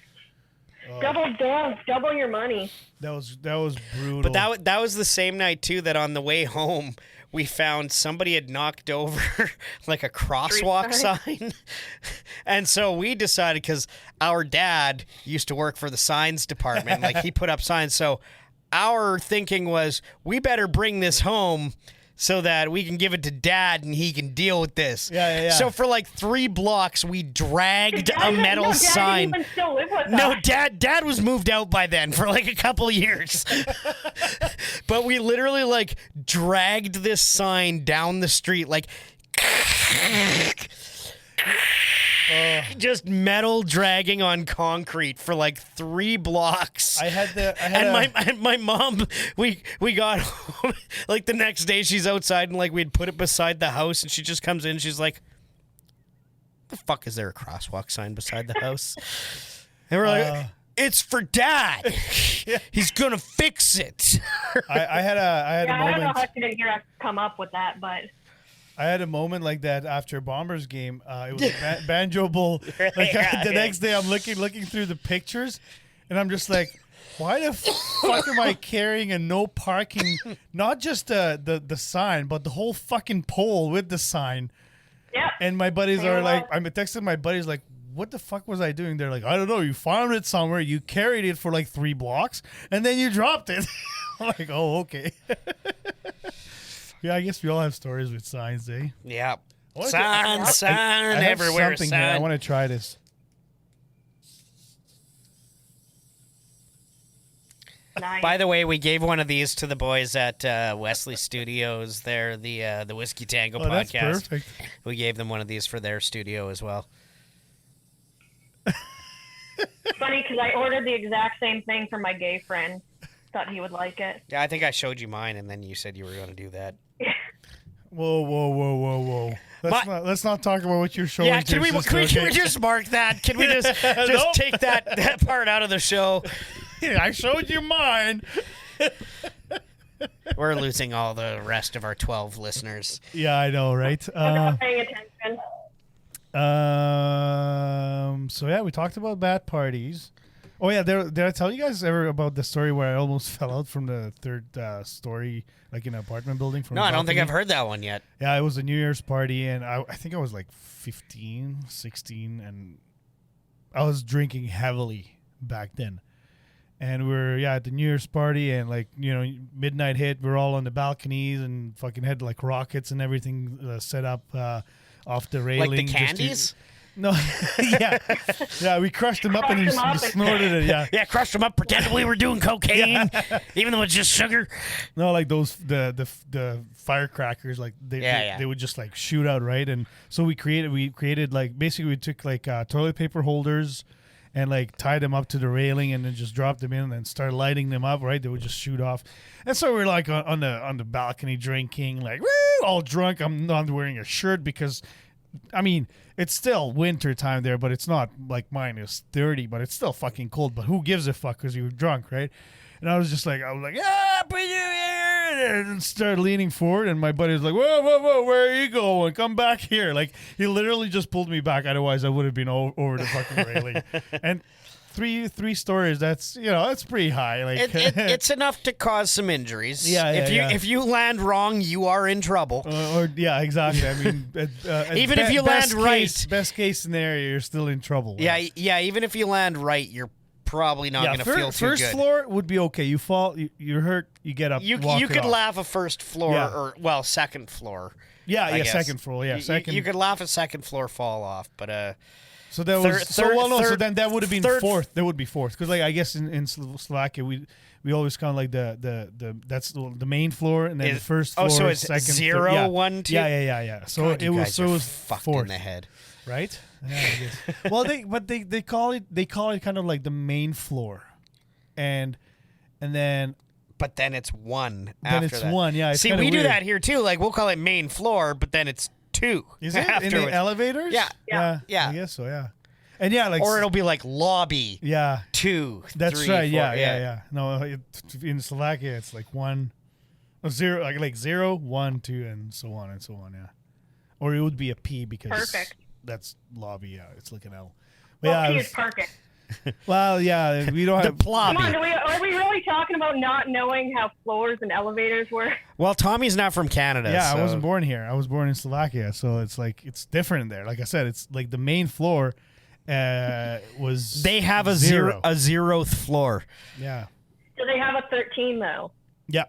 Double down, double your money. That was brutal. But that was the same night too that on the way home we found somebody had knocked over like a crosswalk sign. And so we decided, because our dad used to work for the signs department, like he put up signs. So our thinking was, we better bring this home so that we can give it to Dad and he can deal with this. Yeah. So for like 3 blocks, we dragged a metal sign. Dad didn't even still live with No, us. Dad was moved out by then for like a couple years. But we literally like dragged this sign down the street, like just metal dragging on concrete for like 3 blocks. My mom, we got home, like the next day she's outside and like we'd put it beside the house and she just comes in, she's like, the fuck is there a crosswalk sign beside the house? And we're like, it's for Dad. He's gonna fix it. I had a I don't know moment. how she didn't hear us come up with that, but I had a moment like that after a Bombers game. It was a Banjo Bowl. Like the next day, I'm looking through the pictures, and I'm just like, why the fuck am I carrying a no parking? Not just the sign, but the whole fucking pole with the sign. yeah. And my buddies are like, I'm texting my buddies like, what the fuck was I doing? They're like, I don't know. You found it somewhere. You carried it for like 3 blocks, and then you dropped it. I'm like, oh, okay. Yeah, I guess we all have stories with signs, eh? Yeah. I Sign have everywhere. something here. I Sign. want to try this. Nice. By the way, we gave one of these to the boys at Wesley Studios. There, the Whiskey Tango Oh, that's podcast. perfect. We gave them one of these for their studio as well. It's funny because I ordered the exact same thing for my gay friend. Thought he would like it. Yeah, I think I showed you mine, and then you said you were going to do that. Whoa. Let's not talk about what you're showing. Yeah, to can we your sister, can we okay? just mark that? Can we just Nope. take that part out of the show? I showed you mine. We're losing all the rest of our 12 listeners. Yeah, I know, right? I'm not paying attention. So yeah, we talked about bad parties. Oh yeah, did I tell you guys ever about the story where I almost fell out from the 3rd story, like in an apartment building? From No, the I don't think balcony? I've heard that one yet. Yeah, it was a New Year's party, and I think I was like 15, 16, and I was drinking heavily back then. And we're at the New Year's party, and like, you know, midnight hit, we're all on the balconies and fucking had like rockets and everything set up off the railing. Like the just candies? No, yeah, we crushed them up and Crushed them up and- snorted it. Yeah, Yeah, crushed them up, pretended we were doing cocaine, even though it's just sugar. no, like those the firecrackers, like they would just like shoot out, right? And so we created like, basically we took like toilet paper holders and like tied them up to the railing and then just dropped them in and then started lighting them up, right? They would just shoot off. And so we're like on the balcony drinking, like, woo, all drunk. I'm not wearing a shirt because, I mean, it's still winter time there, but it's not like minus 30, but it's still fucking cold. But who gives a fuck because you were drunk, right? And I was like, put you here, and started leaning forward. And my buddy was like, whoa, where are you going? Come back here. Like, he literally just pulled me back. Otherwise, I would have been over the fucking railing. And three stories. That's pretty high. Like, It's enough to cause some injuries. Yeah, If you land wrong, you are in trouble. yeah, exactly. I mean, Even if you land right. best case scenario, you're still in trouble. Yeah. Even if you land right, you're probably not going to feel too first good. floor would be okay. You fall, you're hurt, you get up. You walk it could off. laugh a first floor Yeah. second floor. Yeah, I guess. second floor. Yeah, second. You could laugh a second floor fall off, but So that was so then that would have been fourth. That would be fourth because like I guess in Slovakia we always count like the that's the main floor and then the first floor. so it's second, 0, third, yeah. 1, 2? Yeah. So God, you guys are fucked fourth, in the head. right? Yeah, I guess. Well, they call it kind of like the main floor, and then. But then it's 1 Then after it's that. 1, yeah. It's See, kinda we do weird. that here too. Like we'll call it main floor, but then it's 2. Is it in afterwards. the elevators? Yeah. I guess so. Yeah. And yeah, like or it'll be like lobby yeah, 2. that's 3, right. 4, Yeah. No, in Slovakia it's like 1, 0, like 0, 1, 2, and so on and so on. Yeah, or it would be a P because Perfect. that's lobby. Yeah, it's like an L. But Well, yeah, P it is was- parking. well, yeah, we don't The have. Come on, plobby. are we really talking about not knowing how floors and elevators work? Well, Tommy's not from Canada. Yeah, so. I wasn't born here. I was born in Slovakia, so it's like it's different there. Like I said, it's like the main floor was They have a zero. a 0th floor. Yeah, Do they have a 13 though? yeah.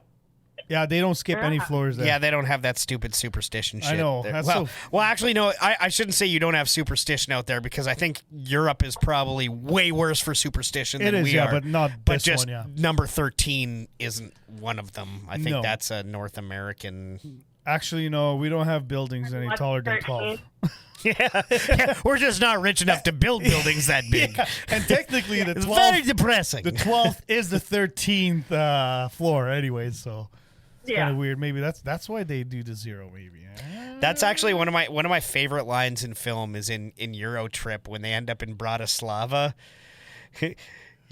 They don't skip any floors there. Yeah, they don't have that stupid superstition shit. I know, there. that's well, so- well, actually, no. I shouldn't say you don't have superstition out there because I think Europe is probably way worse for superstition It than is, we yeah, are. but not But this just one, yeah. number 13 isn't one of them. I think No. that's a North American. Actually, no, we don't have buildings any What's taller than 13? 12. Yeah, we're just not rich enough to build buildings that big. And technically, the It's very 12th, depressing. the 12th is the 13th floor, anyway. So it's kind Yeah. of weird. Maybe that's why they do the 0. Maybe. That's actually one of my favorite lines in film is in Euro Trip when they end up in Bratislava.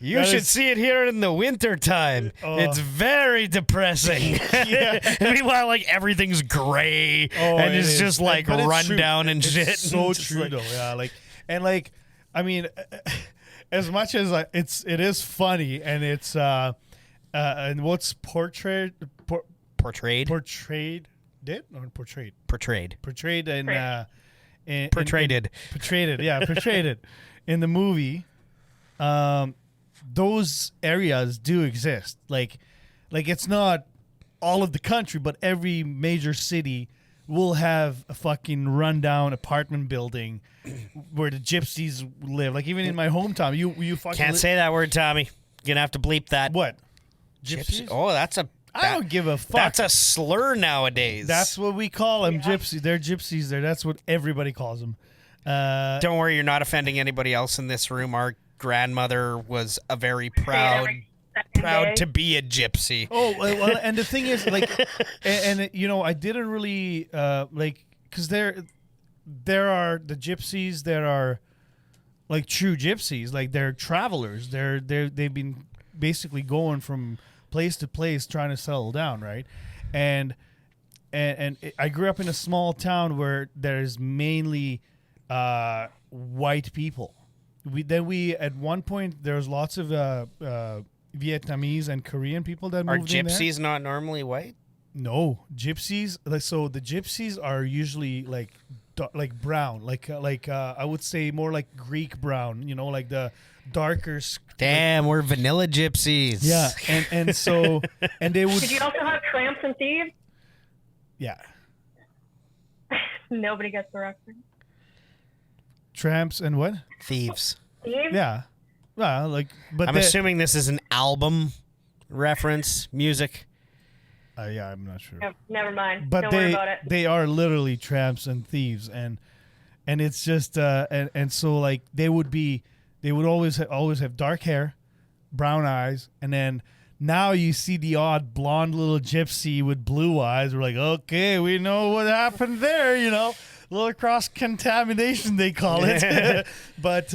You That should is- see it here in the winter time. It's very depressing. Yeah. And meanwhile, like everything's gray and it it's is. just like But it's run true. down and It's shit. So And just true like- though, yeah. Like, I mean, as much as it is funny and it's and what's portrayed Portrayed. portrayed in Portrayed. portrayed it in the movie. Those areas do exist. Like it's not all of the country, but every major city will have a fucking rundown apartment building where the gypsies live. Like even in my hometown, you fucking Can't say that word, Tommy. You're gonna have to bleep that. what Gypsy? gypsies. Oh, that's a. I don't give a fuck. That's a slur nowadays. That's what we call them, gypsies. They're gypsies there. That's what everybody calls them. Don't worry, you're not offending anybody else in this room. Our grandmother was a very proud Every second day. to be a gypsy. Oh well, and the thing is, like, and you know, I didn't really like because there are the gypsies that are like true gypsies, like they're travelers. They've been basically going from place to place trying to settle down, right? And I grew up in a small town where there's mainly white people. We at one point there was lots of Vietnamese and Korean people that Are moved in there. gypsies not normally white? No, gypsies. So the gypsies are usually like brown, like I would say more like Greek brown. You know, like the darker. Damn, we're vanilla gypsies. Yeah, and so and they would. Did you also have tramps and thieves? Yeah, Nobody gets the reference. tramps and what? Thieves. Thieves? Yeah, well, like but I'm assuming this is an album reference, music. yeah, I'm not sure. No, never mind. But Don't worry about it. they are literally tramps and thieves, and it's just and so like they would always have dark hair, brown eyes, and then now you see the odd blonde little gypsy with blue eyes. We're like, okay, we know what happened there, you know, a little cross contamination they call it, but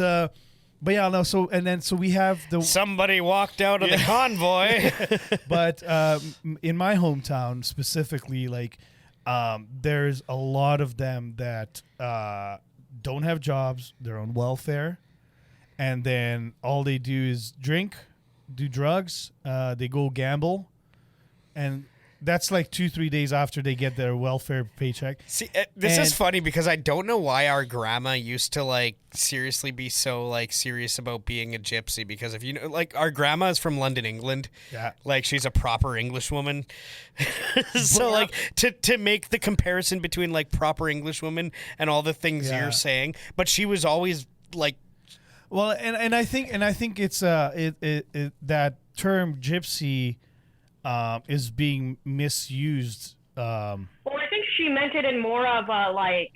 yeah, no. So we have the Somebody walked out of the convoy. but in my hometown specifically, like there's a lot of them that don't have jobs, they're on welfare, and then all they do is drink, do drugs, they go gamble, and that's like 2-3 days after they get their welfare paycheck. See, this is And- funny because I don't know why our grandma used to like seriously be so like serious about being a gypsy, because if you know, like our grandma is from London, England. Yeah. Like she's a proper English woman. So like to make the comparison between like proper English woman and all the things Yeah. you're saying, but she was always like Well, and I think it's that term gypsy is being misused. Well, I think she meant it in more of a like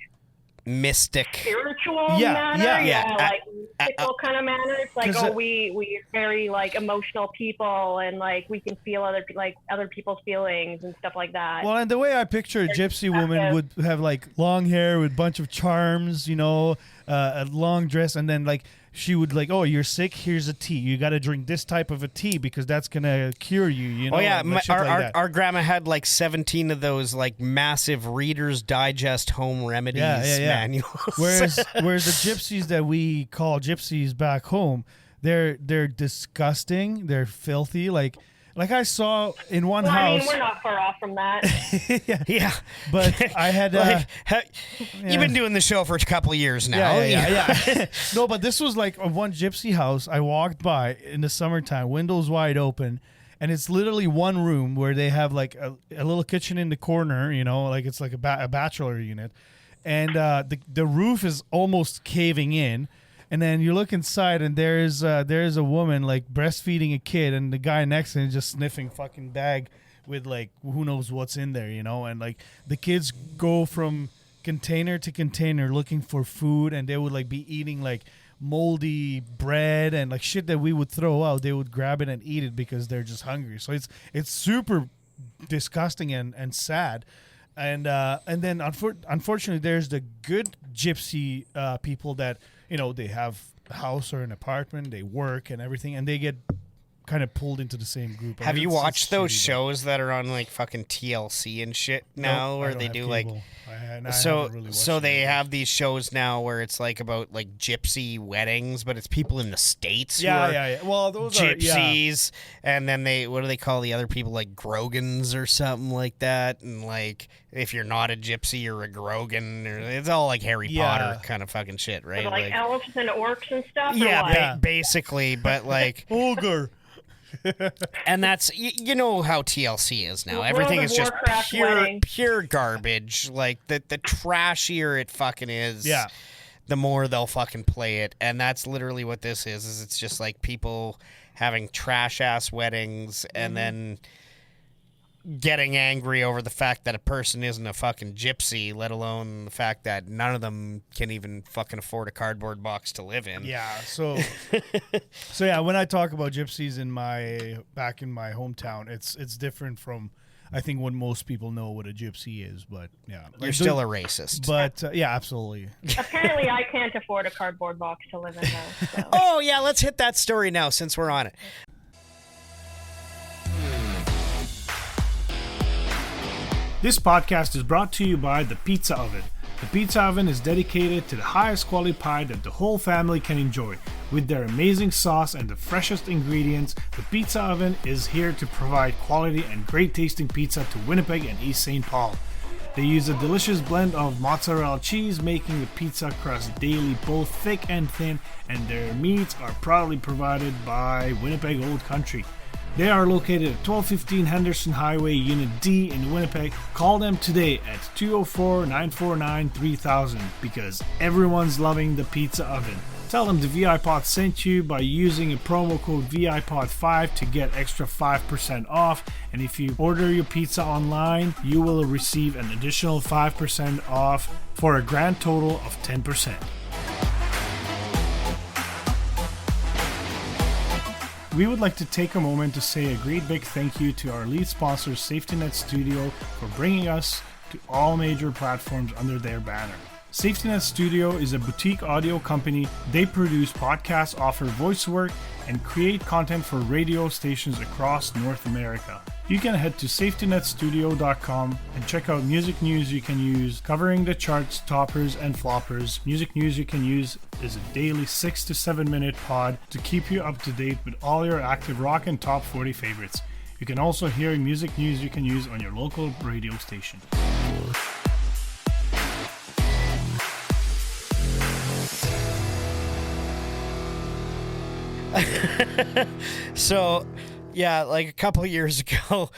mystic. spiritual Yeah, manner, yeah. like mystical kind of manner. It's like, 'Cause, we are very like emotional people, and like we can feel other people's feelings and stuff like that. Well, and the way I picture a gypsy woman would have like long hair with a bunch of charms, you know, a long dress, and then like she would like, oh, you're sick, here's a tea. You got to drink this type of a tea because that's going to cure you, you know? Oh, yeah. like shit like that. Our grandma had like 17 of those like massive Reader's Digest home remedies manuals. Whereas the gypsies that we call gypsies back home, they're disgusting. They're filthy. Like I saw in one house. I mean, we're not far off from that. Yeah. But I had. You've been doing the show for a couple of years now. Yeah. No, but this was like one gypsy house I walked by in the summertime, windows wide open, and it's literally one room where they have like a little kitchen in the corner, you know, like it's like a bachelor unit, and the roof is almost caving in. And then you look inside, and there's a woman like breastfeeding a kid, and the guy next to him is just sniffing fucking bag with like who knows what's in there, you know. And like the kids go from container to container looking for food, and they would like be eating like moldy bread and like shit that we would throw out. They would grab it and eat it because they're just hungry. So it's super disgusting and sad. And then unfortunately, there's the good gypsy people that, you know, they have a house or an apartment, they work and everything, and they get kind of pulled into the same group. Have you watched those shows that are on like fucking TLC and shit now, where they do like? So they have these shows now where it's like about like gypsy weddings, but it's people in the States. Yeah. Well, those gypsies, and then what do they call the other people, like Grogans or something like that? And like, if you're not a gypsy, you're a Grogan. It's all like Harry Potter kind of fucking shit, right? Like elves and orcs and stuff. Yeah, basically, but like ogre. And that's you know how TLC is now. World Everything of is just Warcraft wedding. pure garbage. Like the trashier it fucking is, the more they'll fucking play it. And that's literally what this is it's just like people having trash ass weddings and then getting angry over the fact that a person isn't a fucking gypsy, let alone the fact that none of them can even fucking afford a cardboard box to live in. Yeah, so yeah, when I talk about gypsies back in my hometown, it's different from I think what most people know what a gypsy is, but yeah. You're still a racist. But yeah, absolutely. Apparently I can't afford a cardboard box to live in though. So. Oh yeah, let's hit that story now since we're on it. This podcast is brought to you by the Pizza Oven. The Pizza Oven is dedicated to the highest quality pie that the whole family can enjoy. With their amazing sauce and the freshest ingredients, the Pizza Oven is here to provide quality and great tasting pizza to Winnipeg and East St. Paul. They use a delicious blend of mozzarella cheese, making the pizza crust daily both thick and thin, and their meats are proudly provided by Winnipeg Old Country. They are located at 1215 Henderson Highway, Unit D in Winnipeg. Call them today at 204-949-3000 because everyone's loving the Pizza Oven. Tell them the VIPOD sent you by using a promo code VIPOD5 to get extra 5% off. And if you order your pizza online, you will receive an additional 5% off for a grand total of 10%. We would like to take a moment to say a great big thank you to our lead sponsor, Safety Net Studio, for bringing us to all major platforms under their banner. Safety Net Studio is a boutique audio company. They produce podcasts, offer voice work, and create content for radio stations across North America. You can head to safetynetstudio.com and check out music news you can use, covering the charts, toppers, and floppers. Music news you can use is a daily 6 to 7 minute pod to keep you up to date with all your active rock and top 40 favorites. You can also hear music news you can use on your local radio station. So, yeah, like a couple of years ago,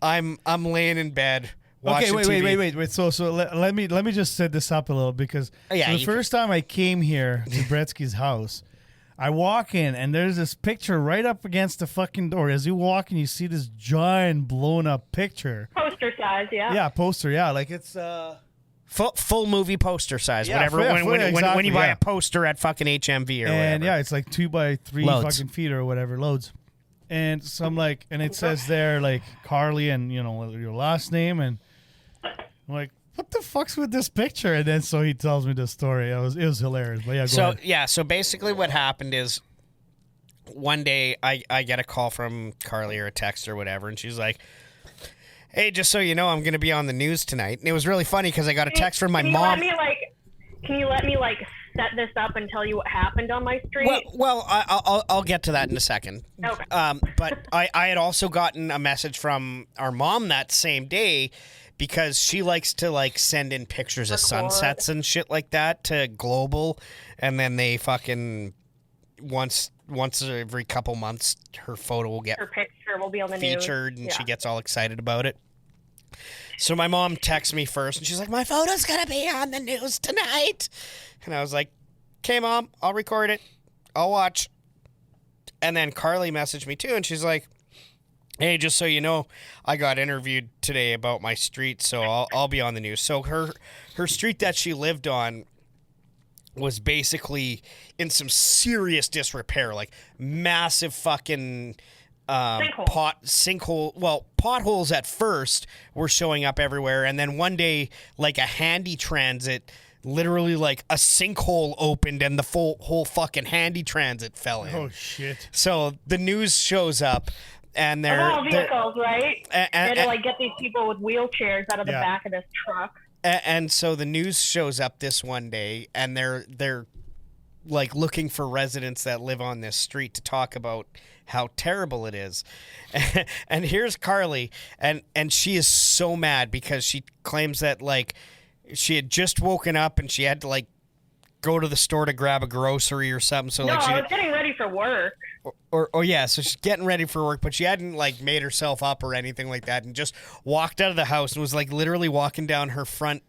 I'm laying in bed watching TV. Wait. So let me just set this up a little because the first time I came here to Bretzky's house, I walk in and there's this picture right up against the fucking door. As you walk in, you see this giant blown up picture. Poster size, yeah. Yeah, poster. Yeah, like it's full movie poster size, whatever. When you buy a poster at fucking HMV or whatever. And yeah, it's like 2 by 3 fucking feet or whatever, loads. And so I'm like, and it says there like Carly and you know your last name, and I'm like, what the fuck's with this picture? And then so he tells me the story. It was hilarious. But yeah, go ahead. So basically what happened is one day I get a call from Carly or a text or whatever, and she's like, hey, just so you know, I'm going to be on the news tonight. And it was really funny because I got a text from my mom. Can you let me set this up and tell you what happened on my street? Well, I'll get to that in a second. Okay. But I had also gotten a message from our mom that same day because she likes to send in pictures of sunsets and shit like that to Global, and then they fucking once every couple months her photo will get her picture will be on the featured news. And she gets all excited about it. So my mom texts me first and she's like, my photo's gonna be on the news tonight. And I was like, okay, Mom, I'll record it. I'll watch. And then Carly messaged me too, and she's like, hey, just so you know, I got interviewed today about my street, so I'll be on the news. So her street that she lived on was basically in some serious disrepair, like massive fucking sinkhole. Well, potholes at first were showing up everywhere, and then one day, like a handy transit, literally like a sinkhole opened and the whole fucking handy transit fell in. Oh shit! So the news shows up, and they're all vehicles, right? And to get these people with wheelchairs out of the back of this truck. And so the news shows up this one day, and they're like looking for residents that live on this street to talk about how terrible it is. And here's Carly, and she is so mad because she claims that like she had just woken up and she had to like go to the store to grab a grocery or something. So I was getting ready for work. So she's getting ready for work, but she hadn't like made herself up or anything like that, and just walked out of the house and was like literally walking down her front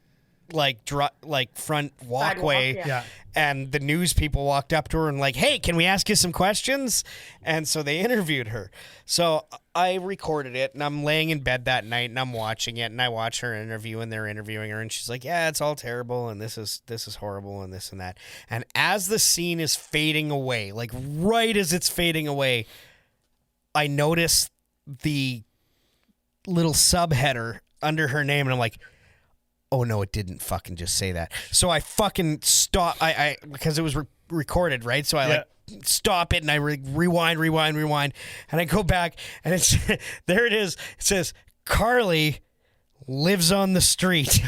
front walkway. Sidewalk, And the news people walked up to her and like, hey, can we ask you some questions? And so they interviewed her. So I recorded it, and I'm laying in bed that night and I'm watching it, and I watch her interview, and they're interviewing her, and she's like, yeah, it's all terrible, and this is horrible, and this and that. And as the scene is fading away, like right as it's fading away, I notice the little subheader under her name, and I'm like, oh no, it didn't fucking just say that. So I fucking stop. I because it was recorded, right? So I like stop it and I rewind, and I go back, and it's there. It is. It says Carly lives on the street.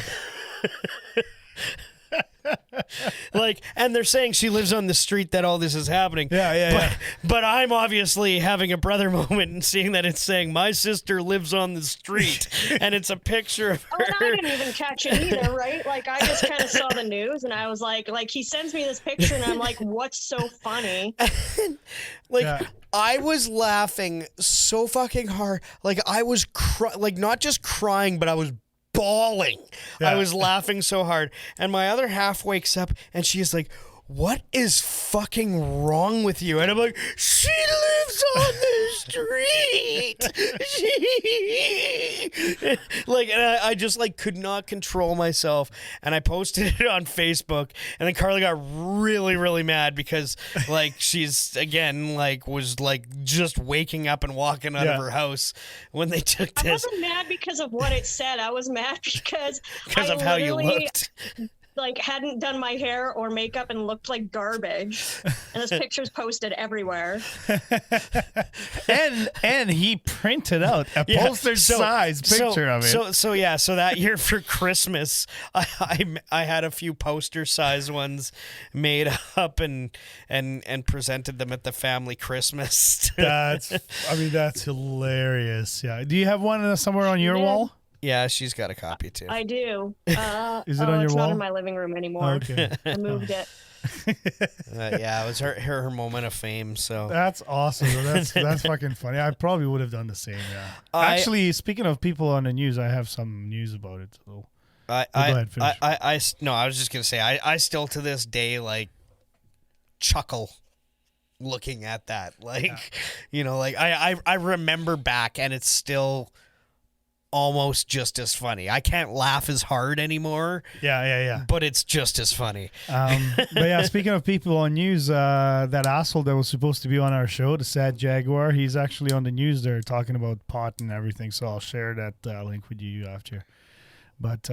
Like, and they're saying she lives on the street that all this is happening. But I'm obviously having a brother moment and seeing that it's saying my sister lives on the street, and it's a picture of her. Oh, and I didn't even catch it either, right? Like, I just kind of saw the news, and I was like he sends me this picture, and I'm like, what's so funny? I was laughing so fucking hard. Like, I was not just crying, but I was bawling. I was laughing so hard. And my other half wakes up and she's like, what is fucking wrong with you? And I'm like, she lives on the street. And I just like could not control myself. And I posted it on Facebook. And then Carly got really, really mad because like she's again like was like just waking up and walking out of her house when they took this. I wasn't mad because of what it said. I was mad because of how you looked. Like hadn't done my hair or makeup and looked like garbage, and this picture's posted everywhere. and he printed out a poster size picture of it. So that year for Christmas, I had a few poster size ones made up and presented them at the family Christmas. That's hilarious. Yeah. Do you have one somewhere on your wall? Yeah, she's got a copy too. I do. Is it on your it's wall? not in my living room anymore. Okay. I moved it. It was her moment of fame. So that's awesome. That's fucking funny. I probably would have done the same. Yeah. Actually, speaking of people on the news, I have some news about it. So go ahead, finish. I was just gonna say I still to this day like chuckle looking at that. Like I remember back, and it's still almost just as funny. I can't laugh as hard anymore. Yeah. But it's just as funny. But yeah, speaking of people on news, that asshole that was supposed to be on our show, the Sad Jaguar, he's actually on the news there talking about pot and everything. So I'll share that link with you after. But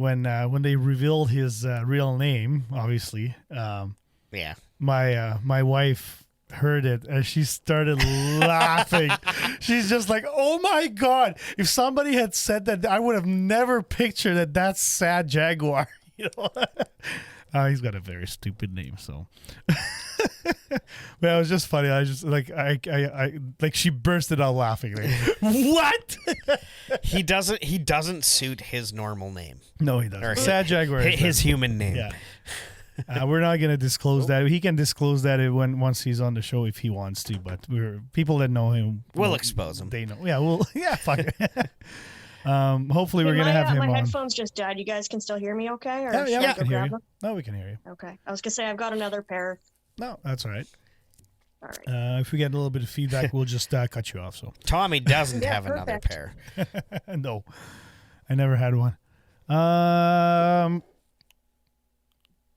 when they revealed his real name, obviously, Yeah. my wife heard it and she started laughing. She's just like, "Oh my god! If somebody had said that, I would have never pictured that. That's Sad Jaguar." You know, he's got a very stupid name, so. But it was just funny. I just I like she bursted out laughing. Like, what? He doesn't suit his normal name. No, he Or doesn't. Sad Jaguar. is His better. human name. Yeah. We're not going to disclose that. He can disclose that once he's on the show if he wants to. But people that know him, We'll expose him. They know. Yeah, fuck it. Hopefully, we're going to have him my on. headphones just died. You guys can still hear me okay? Or Yeah, should we I can go hear grab you. them? No, we can hear you. Okay. I was going to say, I've got another pair. No, that's all right. All right. If we get a little bit of feedback, we'll just cut you off. So Tommy doesn't Yeah, have another perfect. pair. no, I never had one.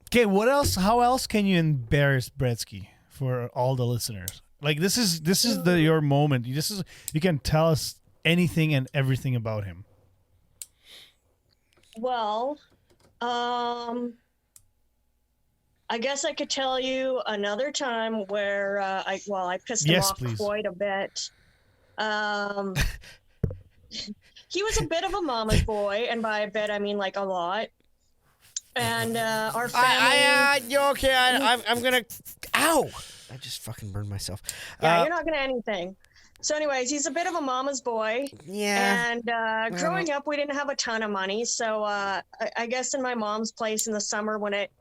Okay, what else? How else can you embarrass Bretzky for all the listeners? Like this is your moment. You can tell us anything and everything about him. Well, I guess I could tell you another time where I pissed him Yes, off please. quite a bit. He was a bit of a mama's boy, and by a bit I mean like a lot. And our family. You okay? I'm gonna. Ow! I just fucking burned myself. Yeah, you're not gonna anything. So, anyways, he's a bit of a mama's boy. Yeah. And growing up, we didn't have a ton of money. So I guess in my mom's place in the summer when it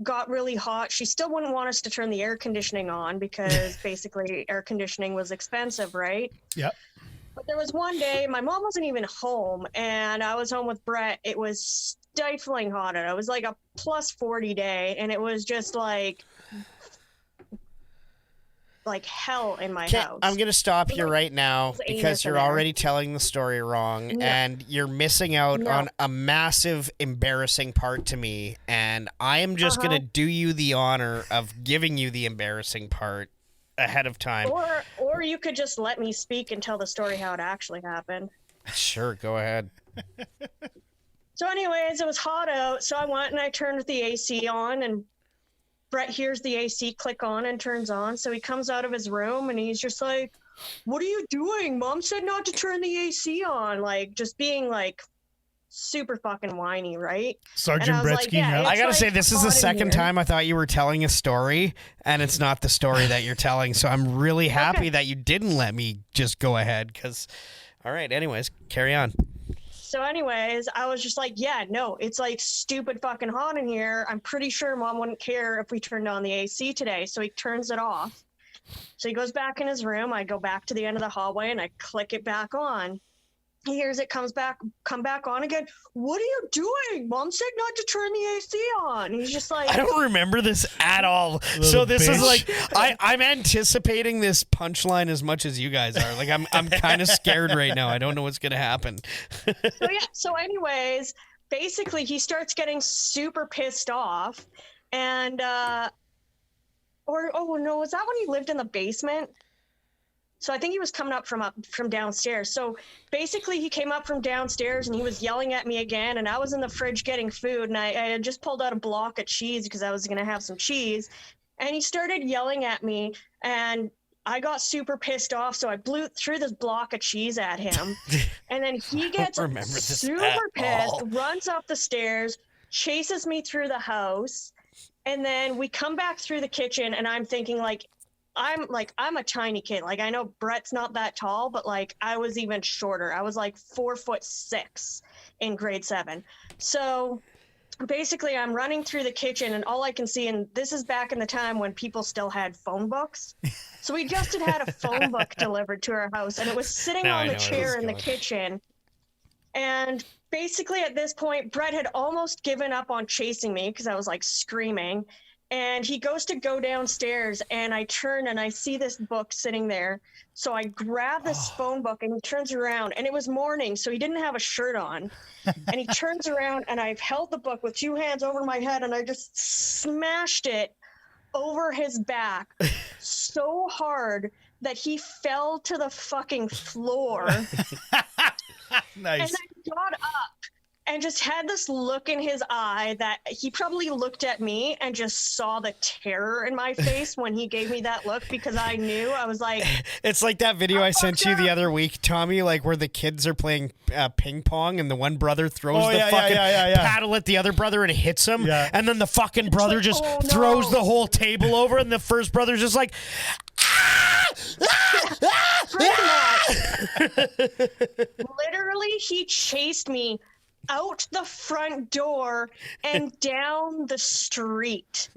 got really hot, she still wouldn't want us to turn the air conditioning on because basically air conditioning was expensive, right? Yep. But there was one day, my mom wasn't even home, and I was home with Brett. It was stifling hot out. It was like a plus 40 day, and it was just like hell in my house. I'm going to stop you right now There's because anus in you're there. already telling the story wrong No. and you're missing out No. on a massive embarrassing part to me, and I am just going to do you the honor of giving you the embarrassing part ahead of time. Or you could just let me speak and tell the story how it actually happened. Sure, go ahead. So anyways, it was hot out, so I went and I turned the AC on, and Brett hears the AC click on and turns on. So he comes out of his room and he's just like, "What are you doing? Mom said not to turn the AC on." Like, just being like super fucking whiny, right? Sergeant And I was like, Bretzky. yeah, I gotta like say, this is the hot in second here. time I thought you were telling a story, and it's not the story that you're telling. So I'm really happy that you didn't let me just go ahead. Because, all right, anyways, carry on. So anyways, I was just like, yeah, no, it's like stupid fucking hot in here. I'm pretty sure Mom wouldn't care if we turned on the AC today. So he turns it off. So he goes back in his room. I go back to the end of the hallway and I click it back on. He hears it come back on again. "What are you doing? Mom said not to turn the AC on." He's just like, I don't remember this at all. Little So this is bitch. like I'm anticipating this punchline as much as you guys are. Like I'm kind of scared right now. I don't know what's gonna happen. So anyways, basically he starts getting super pissed off, and was that when he lived in the basement? So I think he was coming up from downstairs. So basically he came up from downstairs and he was yelling at me again, and I was in the fridge getting food, and I had just pulled out a block of cheese because I was going to have some cheese, and he started yelling at me, and I got super pissed off, so I threw this block of cheese at him, and then he gets remember this super at pissed, all. runs up the stairs, chases me through the house, and then we come back through the kitchen, and I'm thinking I'm a tiny kid. Like, I know Brett's not that tall, but like I was even shorter. I was like 4'6" in grade 7. So basically I'm running through the kitchen and all I can see, and this is back in the time when people still had phone books. So we just had a phone book delivered to our house, and it was sitting Now I on the know where this chair is in the going. kitchen. And basically at this point, Brett had almost given up on chasing me because I was like screaming. And he goes to go downstairs, and I turn and I see this book sitting there. So I grab this phone book, and he turns around, and it was morning, so he didn't have a shirt on. And he turns around, and I've held the book with 2 hands over my head, and I just smashed it over his back so hard that he fell to the fucking floor. Nice. And I got up and just had this look in his eye that he probably looked at me and just saw the terror in my face when he gave me that look, because I knew. I was like, It's like that video I sent you the other week, Tommy, like where the kids are playing ping pong and the one brother throws paddle at the other brother and it hits him. Yeah. And then the fucking brother like, just oh, no. throws the whole table over and the first brother's just like, pretty much. Literally, he chased me out the front door and down the street,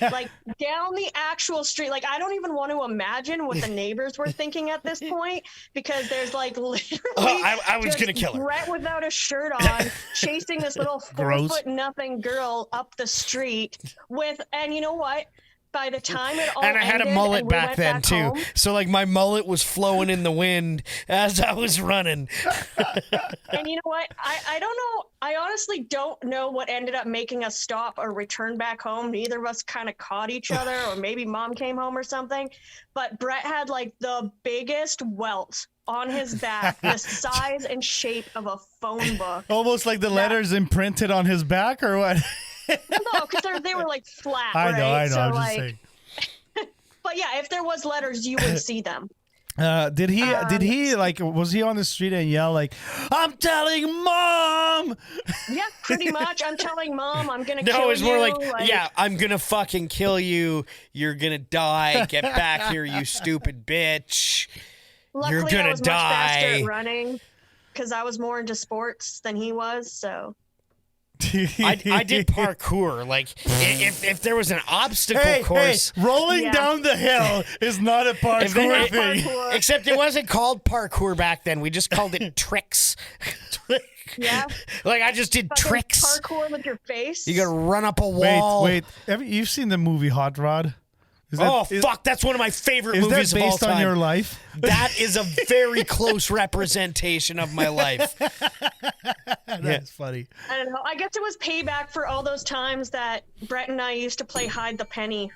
like down the actual street. Like, I don't even want to imagine what the neighbors were thinking at this point, because there's like literally I was just gonna kill her. Brett without a shirt on chasing this little 4'0" girl up the street with, and you know what? By the time it all and I had a ended mullet and we back went then back too. home, So like my mullet was flowing in the wind as I was running. and you know what? I don't know. I honestly don't know what ended up making us stop or return back home. Neither of us kind of caught each other, or maybe mom came home or something. But Brett had like the biggest welt on his back, the size and shape of a phone book. Almost like the letters imprinted on his back, or what? No, because they were like flat. I know. right? So, I'm just like, saying. but yeah, if there was letters, you would see them. Did he like, was he on the street and yell like, "I'm telling mom"? Yeah, pretty much. I'm telling mom I'm gonna No, kill you. it's more like, yeah, I'm gonna fucking kill you. You're gonna die. Get back here, you stupid bitch. Luckily, You're gonna I was much faster die. at running because I was more into sports than he was. So I did parkour. Like, if there was an obstacle course. Rolling Yeah. down the hill is not a parkour thing. parkour. Except it wasn't called parkour back then. We just called it tricks. Yeah. Like, I just did Fucking tricks. Parkour with your face. You gotta run up a wall. Wait. You've seen the movie Hot Rod? Fuck, that's one of my favorite Is movies that of all based time. on your life? That is a very close representation of my life. That's funny. I don't know. I guess it was payback for all those times that Brett and I used to play hide the penny,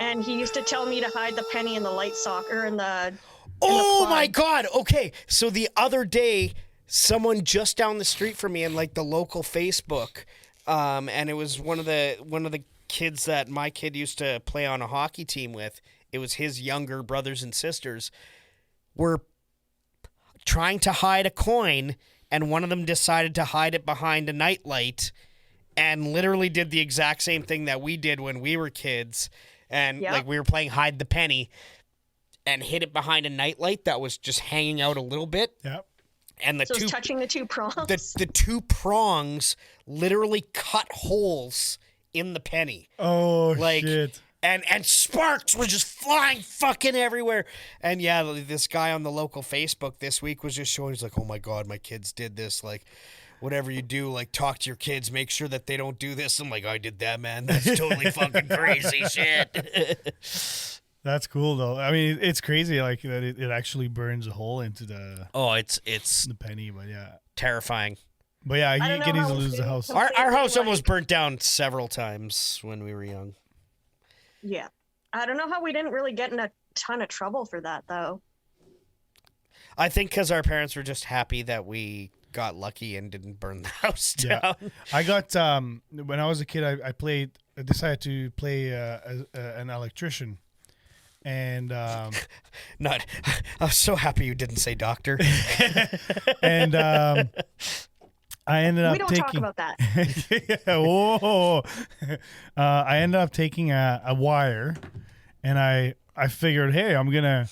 and he used to tell me to hide the penny in the light sock or in the. Oh my God. Okay. So the other day, someone just down the street from me in like the local Facebook, and it was one of the kids that my kid used to play on a hockey team with. It was his younger brothers and sisters were trying to hide a coin, and one of them decided to hide it behind a nightlight and literally did the exact same thing that we did when we were kids. And Yep. like we were playing hide the penny and hid it behind a nightlight that was just hanging out a little bit. Yep. And the So two it's touching the two prongs. the two prongs literally cut holes in the penny. Oh, Like, shit. and sparks were just flying fucking everywhere. And yeah, this guy on the local Facebook this week was just showing, he's like, "Oh my God, my kids did this. Like, whatever you do, like, talk to your kids, make sure that they don't do this." I'm like, "I did that, man. That's totally fucking crazy shit." That's cool, though. I mean, it's crazy, like, that it actually burns a hole into the Oh, it's penny, but yeah. terrifying. But yeah, I he don't know can how easily we lose the feel. house. Our house almost burnt down several times when we were young. Yeah. I don't know how we didn't really get in a ton of trouble for that, though. I think because our parents were just happy that we got lucky and didn't burn the house down. Yeah. I got, when I was a kid, I decided to play an electrician. And Not. I was so happy you didn't say doctor. and I ended up We don't taking. talk about that. Whoa! I ended up taking a wire, and I figured, hey, I'm gonna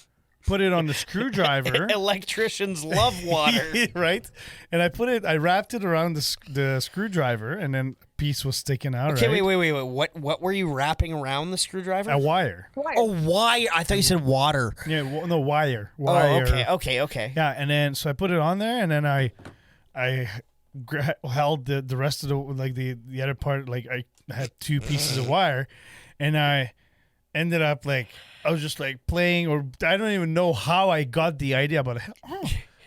put it on the screwdriver. Electricians love water. Right? And I wrapped it around the screwdriver, and then a piece was sticking out. Okay, right? wait. What were you wrapping around the screwdriver? A wire. Why? Oh, wire. I thought you said water. Yeah, no wire. Oh, Wire. okay. Yeah, and then so I put it on there, and then I held the rest of the other part. Like, I had two pieces of wire, and I ended up like I was just like playing, or I don't even know how I got the idea, but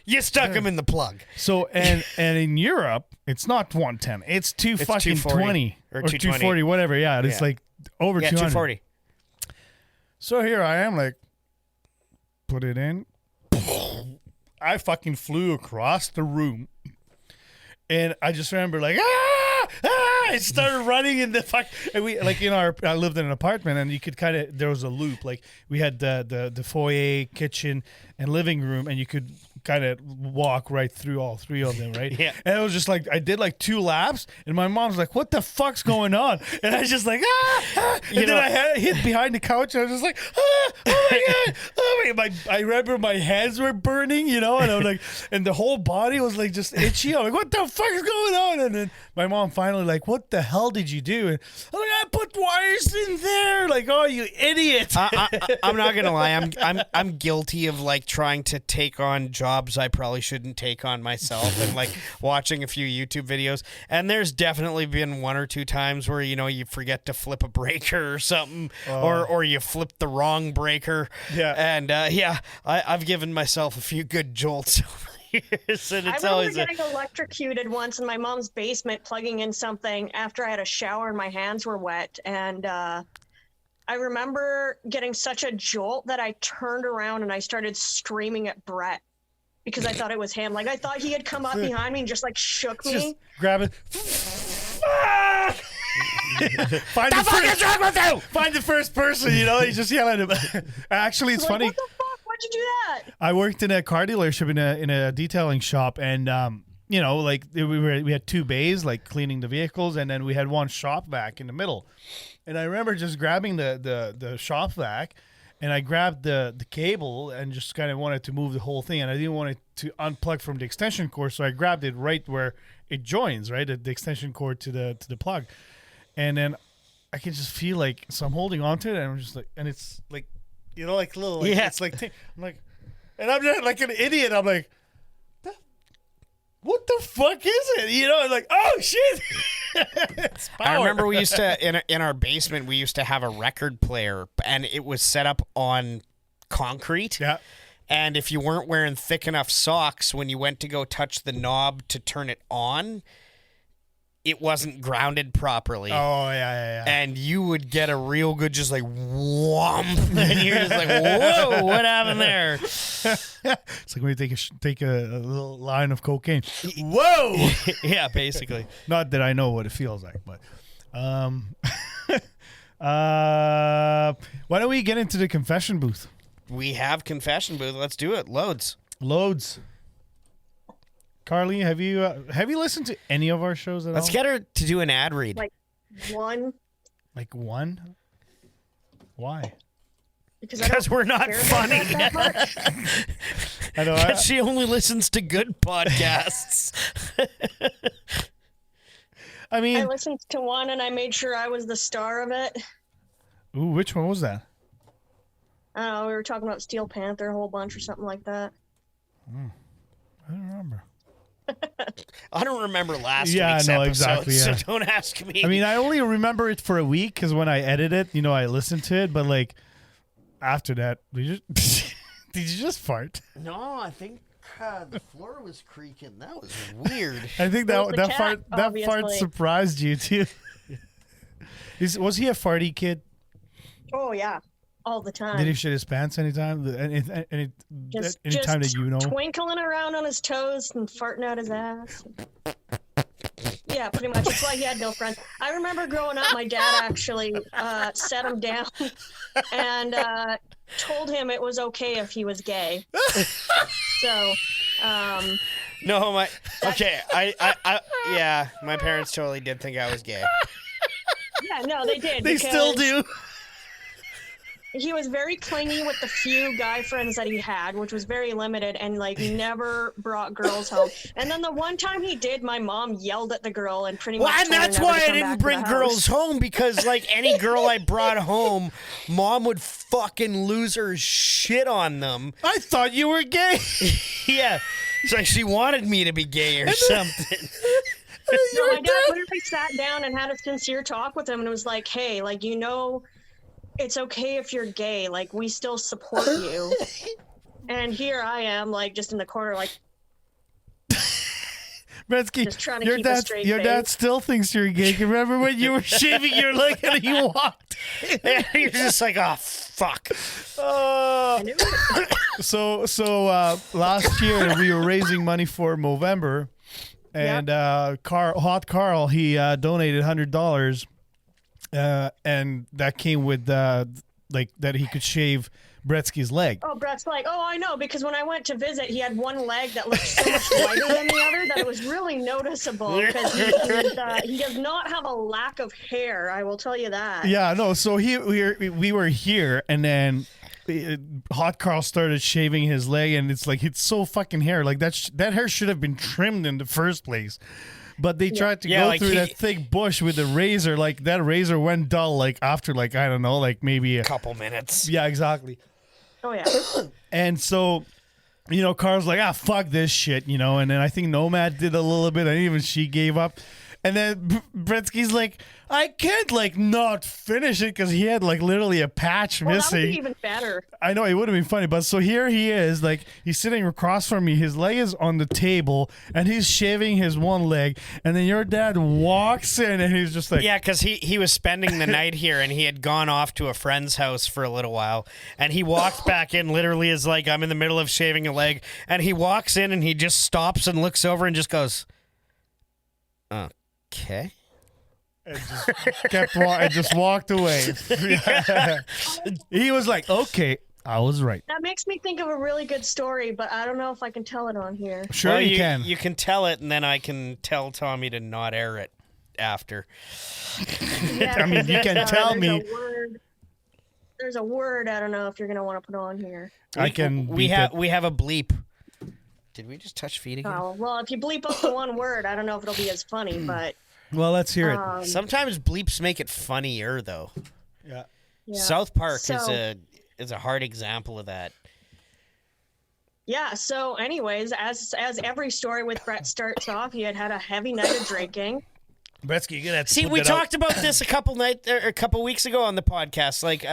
You stuck him in the plug. so and in Europe it's not 110, it's 220 or 240, whatever. Yeah, it's Yeah. like over Yeah, 200. 240. So here I am, like, put it in. I fucking flew across the room. And I just remember like, I started running in the fuck. And we like I lived in an apartment, and you could kind of, there was a loop. Like we had the foyer, kitchen, and living room, and you could kind of walk right through all three of them, right? Yeah. And it was just like I did like 2 laps, and my mom's like, "What the fuck's going on?" And I was just like, and then I hit behind the couch, and I was just like, oh my god, oh my! I remember my hands were burning, and I was like, and the whole body was like just itchy. I'm like, what the fuck is going on? And then my mom finally like, what the hell did you do? And I'm like, I put wires in there. Like, oh, you idiot! I'm not gonna lie. I'm guilty of like trying to take on jobs I probably shouldn't take on myself, and like watching a few YouTube videos. And there's definitely been 1 or 2 times where you forget to flip a breaker or something, or you flip the wrong breaker. Yeah. And I've given myself a few good jolts over the years, and it's I remember always getting electrocuted once in my mom's basement, plugging in something after I had a shower and my hands were wet. And I remember getting such a jolt that I turned around and I started screaming at Brett because I thought it was him. Like, I thought he had come up behind me and just like shook me. Just grab it. Find the fuck is wrong with you? Find the first person, you just yell at him. Actually, it's Like, funny. what the fuck? Why'd you do that? I worked in a car dealership in a detailing shop, and like we had 2 bays, like cleaning the vehicles, and then we had 1 shop vac in the middle. And I remember just grabbing the shop vac, and I grabbed the cable and just kind of wanted to move the whole thing, and I didn't want it to unplug from the extension cord, so I grabbed it right where it joins, right, the extension cord to the plug, and then I can just feel like, so I'm holding on to it, and I'm just like, and it's like, like little, like, Yeah. it's like, I'm like, and I'm just like an idiot. I'm like, what the fuck is it? I'm like, oh shit. It's I power. remember we used to in our basement we used to have a record player, and it was set up on concrete. Yeah. And if you weren't wearing thick enough socks when you went to go touch the knob to turn it on, it wasn't grounded properly. Oh yeah. And you would get a real good just like whomp, and you're just like, whoa, what happened there? It's like when you take a little line of cocaine. Whoa. Yeah, basically. Not that I know what it feels like, but why don't we get into the confession booth? We have confession booth. Let's do it. Loads. Carly, have you listened to any of our shows at Let's all? get her to do an ad read. Like, 1, Like 1? Why? Because we're not care about funny. that much. I know. She only listens to good podcasts. I I mean, listened to 1 and I made sure I was the star of it. ooh, which one was that? I don't know, we were talking about Steel Panther a whole bunch or something like that. I don't remember. I don't remember last Yeah, week's no, episode, exactly, yeah. so don't ask me. I mean, I only remember it for a week because when I edit it, I listened to it. But like after that, did you just fart? no, I think the floor was creaking. That was weird. I think It was the that cat, fart obviously. surprised you too. Was he a farty kid? Oh yeah, all the time. Did he shit his pants anytime? Anytime that you know? Twinkling around on his toes and farting out his ass. Yeah, pretty much. It's like he had no friends. I remember growing up, my dad actually sat him down and told him it was okay if he was gay. So, No, yeah, my parents totally did think I was gay. yeah, no, they did. They still because do. He was very clingy with the few guy friends that he had, which was very limited, and like never brought girls home. And then the one time he did, my mom yelled at the girl and pretty much Well, and told her that's never why to I come back didn't to bring the girls house. home, because like any girl I brought home, mom would fucking lose her shit on them. I thought you were gay. Yeah, it's like she wanted me to be gay or something. No, my dad literally sat down and had a sincere talk with him, and it was like, hey, like, it's okay if you're gay. Like, we still support you. And here I am, like, just in the corner, like, Bretzky, just trying to keep a straight your face. dad still thinks you're gay. Remember when you were shaving your leg and you walked? And you're just like, oh fuck. I knew it. So last year we were raising money for Movember, And Hot Carl, he donated $100, and that came with like that he could shave Bretzky's leg. Oh, Brett's like, oh, I know, because when I went to visit, he had one leg that looked so much whiter than the other that it was really noticeable, because he does not have a lack of hair, I will tell you that. Yeah, no, so we were here, and then Hot Carl started shaving his leg, and it's like, it's so fucking hair. Like, that hair should have been trimmed in the first place. But they tried to go through that thick bush with the razor. Like, that razor went dull, like, after, like, I don't know, like, maybe a couple minutes. Yeah, exactly. Oh, yeah. And so, Carl's like, fuck this shit, and then I think Nomad did a little bit, and even she gave up. And then Bretzky's like, I can't, like, not finish it, because he had, like, literally a patch missing. That would be even better. I know, it would have been funny. But so here he is, like, he's sitting across from me. His leg is on the table, and he's shaving his one leg. And then your dad walks in, and he's just like... Yeah, because he was spending the night here, and he had gone off to a friend's house for a little while. And he walked back in literally as, like, I'm in the middle of shaving a leg. And he walks in, and he just stops and looks over and just goes, okay. And just walked away. He was like, okay, I was right. That makes me think of a really good story, but I don't know if I can tell it on here. Sure, you can. You can tell it, and then I can tell Tommy to not air it after. Yeah, I mean, you can tell me. There's a word I don't know if you're going to want to put on here. I can. We have a bleep. Did we just touch feet again? Oh, well, if you bleep up the one word, I don't know if it'll be as funny, but... Well, let's hear it. Sometimes bleeps make it funnier, though. Yeah. South Park is a hard example of that. Yeah, so anyways, as every story with Brett starts off, he had a heavy night of drinking. Bretzky, you're gonna have to See, put we that talked out. about this a couple weeks ago on the podcast. Like,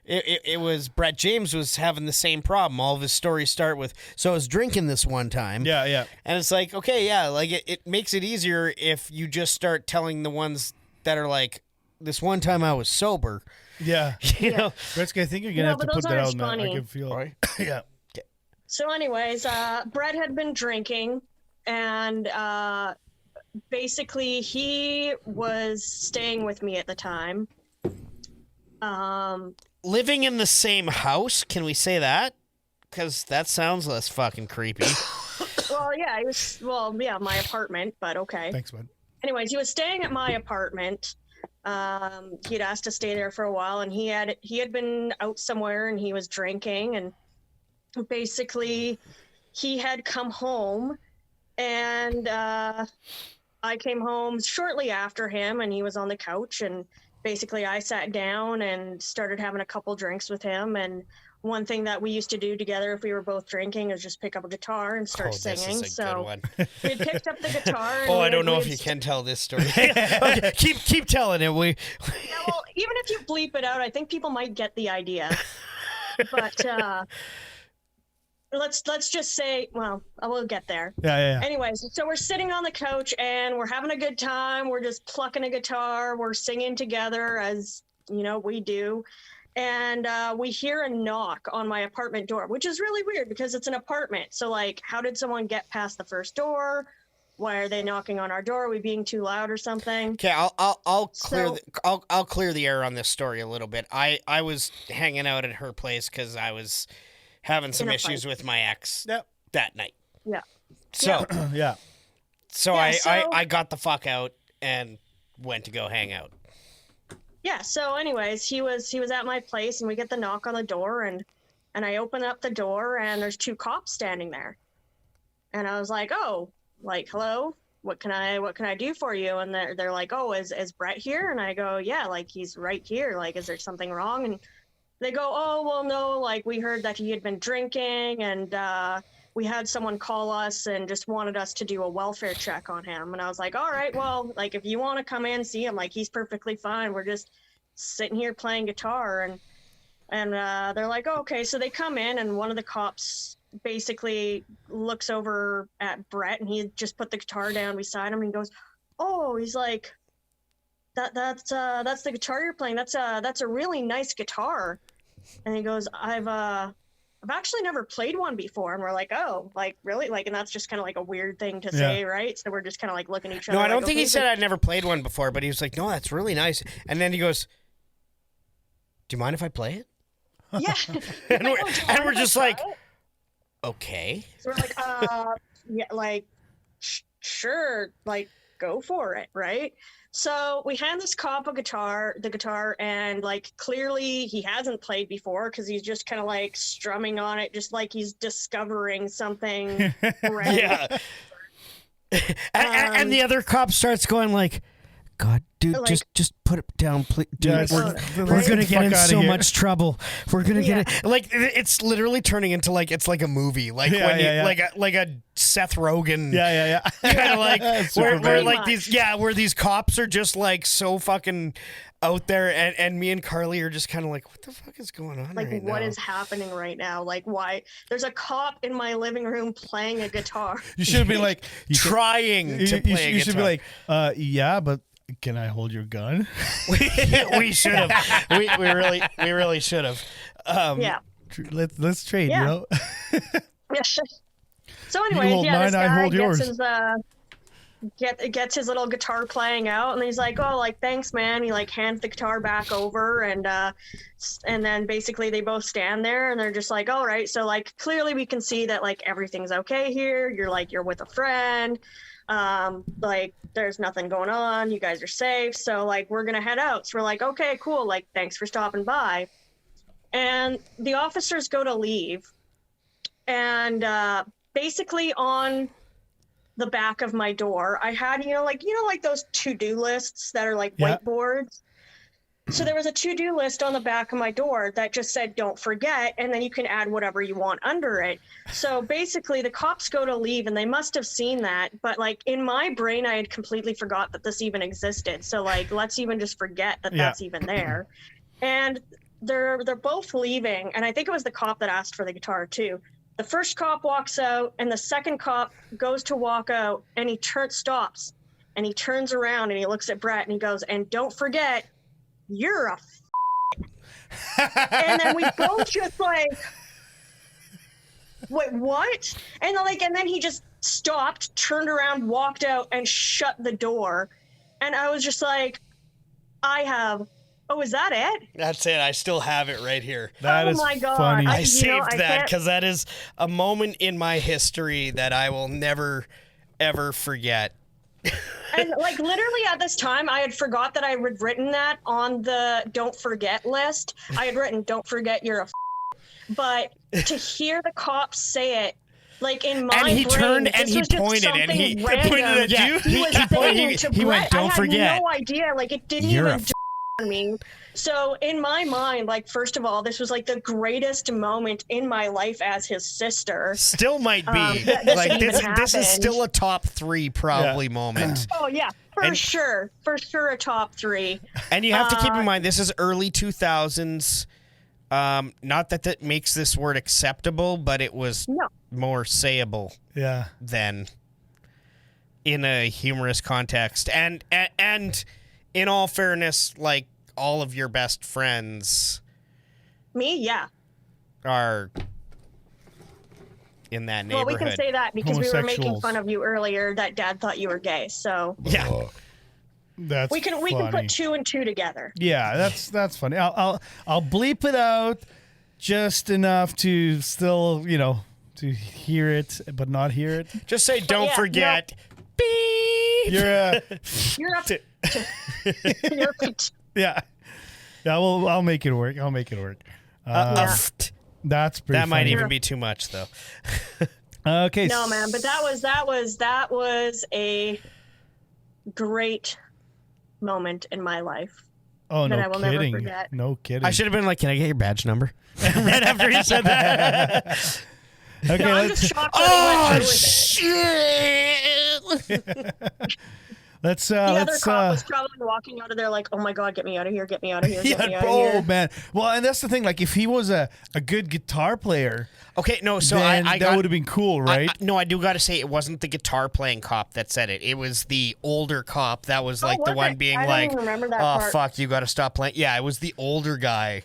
it was Brett James was having the same problem. All of his stories start with, so I was drinking this one time. Yeah, yeah. And it's like, okay, yeah, like it makes it easier if you just start telling the ones that are like, this one time I was sober. Yeah. You know? Bretzky, I think you're gonna have to put that out now. I can feel it. Yeah. So anyways, Brett had been drinking, and basically he was staying with me at the time. Living in the same house, can we say that? Because that sounds less fucking creepy. Well, yeah, my apartment, but okay. Thanks, bud. Anyways, he was staying at my apartment. He'd asked to stay there for a while, and he had been out somewhere, and he was drinking, and basically he had come home, and I came home shortly after him, and he was on the couch, and basically I sat down and started having a couple drinks with him. And one thing that we used to do together if we were both drinking was just pick up a guitar and start singing. This is a good one. We picked up the guitar. And I don't know if you can tell this story. Okay, keep telling it. Yeah, well, even if you bleep it out, I think people might get the idea. But let's just say, well, I will get there. Yeah. Anyways, so we're sitting on the couch and we're having a good time. We're just plucking a guitar. We're singing together, as we do. And we hear a knock on my apartment door, which is really weird because it's an apartment. So, like, how did someone get past the first door? Why are they knocking on our door? Are we being too loud or something? Okay, I'll clear the air on this story a little bit. I was hanging out at her place because I was having some issues with my ex that night. Yeah. So Yeah. So I got the fuck out and went to go hang out. Yeah, so anyways, he was at my place, and we get the knock on the door, and I open up the door, and there's two cops standing there. And I was like, "Oh, like, hello, what can I do for you?" And they're like, "Oh, is Brett here?" And I go, "Yeah, like, he's right here. Like, is there something wrong?" And they go, "Oh, well, no, like, we heard that he had been drinking, and we had someone call us and just wanted us to do a welfare check on him." And I was like, "All right, well, like, if you want to come in, see him, like, he's perfectly fine. We're just sitting here playing guitar." And they're like, "Oh, okay." So they come in, and one of the cops basically looks over at Brett, and he just put the guitar down beside him, and he goes, "Oh," he's like, that's the guitar you're playing. That's a really nice guitar." And he goes, I've I've actually never played one before. And we're like, oh, like really? Like, and that's just kind of like a weird thing to say, right? So we're just kind of like looking at each other. No, I don't like, think okay, he said I'd never played one before, but he was like, no, that's really nice. And then he goes, do you mind if I play it? Yeah. And we're just like, okay. So we're like, yeah, like, sure, like, go for it, right? So we hand this cop the guitar, and like clearly he hasn't played before because he's just kind of like strumming on it, just like he's discovering something. Yeah. And the other cop starts going like, God, dude, like, just put it down, please. Dude, we're let's gonna the get in fuck outta so here. much trouble. We're gonna get it. Like it's literally turning into like it's like a movie, like Yeah, when you yeah. like a Seth Rogen. Yeah. Kind of like where Very like much. where these cops are just like so fucking out there, and me and Carly are just kind of like, what the fuck is going on Like, right what now? is happening right now? Like, why? There's a cop in my living room playing a guitar. You should have been like, Trying to you play a should be guitar. like, yeah, but can I hold your gun? We should have. We really should have. Yeah. Let's trade. Yeah. You know. So You anyway, hold yeah, this mine, I guy hold yours. gets his little guitar playing out, and he's like, oh, like, thanks, man. He like hands the guitar back over, and then basically they both stand there, and they're just like, all right, so like clearly we can see that like everything's okay here. You're with a friend, like there's nothing going on. You guys are safe, so like we're gonna head out. So we're like, okay, cool, like thanks for stopping by. And the officers go to leave, and basically on the back of my door, I had, like those to-do lists that are like Yeah. whiteboards. So there was a to-do list on the back of my door that just said, don't forget, and then you can add whatever you want under it. So basically the cops go to leave, and they must have seen that, but like in my brain, I had completely forgot that this even existed. So like, let's even just forget that Yeah. that's even there. And they're both leaving, and I think it was the cop that asked for the guitar too. The first cop walks out, and the second cop goes to walk out, and he stops, and he turns around, and he looks at Brett, and he goes, and don't forget, you're a and then we both just like, wait, what? And then he just stopped, turned around, walked out, and shut the door. And I was just like, oh, is that it? That's it. I still have it right here. That Oh is my God. funny. I I saved that can't- because that is a moment in my history that I will never, ever forget. And like literally at this time, I had forgot that I had written that on the don't forget list. I had written, don't forget you're a but to hear the cops say it, like in my And he brain, turned this and he was just pointed and something he random. pointed at Yeah. you. He was saying to he went, Brett, don't I forget. had no idea. Like it didn't You're even on me. So in my mind, like first of all, this was like the greatest moment in my life as his sister. Still might be. that this Like even this is happened. still a top 3 probably moment. Oh yeah, for sure a top 3. And you have to keep in mind, this is early 2000s. Not that makes this word acceptable, but it was No. more sayable Yeah. than in a humorous context. And in all fairness, like all of your best friends Me, yeah. are in that Well, neighborhood. we can say that because we were making Homosexuals. fun of you earlier that Dad thought you were gay. So Yeah. That's we can funny. put 2 and 2 together. Yeah, that's funny. I'll bleep it out just enough to still, to hear it but not hear it. Just say, don't yeah, forget. Beep. You're You're a you're a yeah. Well, I'll make it work. Yeah. That's pretty That might funny. even be too much, though. Okay. No, man, but that was a great moment in my life. Oh, that no I will never kidding. forget. No kidding. I should have been like, can I get your badge number? Right after he said that. Okay, No, I'm let's just shocked that he went through with it. shit! let's The other let's cop was probably walking out of there like, oh my God, get me out of here, get me out of here, get me out of oh here. man. Well, and that's the thing. Like, if he was a good guitar player, Okay, no, so then I that would have been cool, right? no, I do got to say it wasn't the guitar playing cop that said it. It was the older cop that was like the was one it? being I don't like, even remember that "Oh part." fuck, you got to stop playing." Yeah, it was the older guy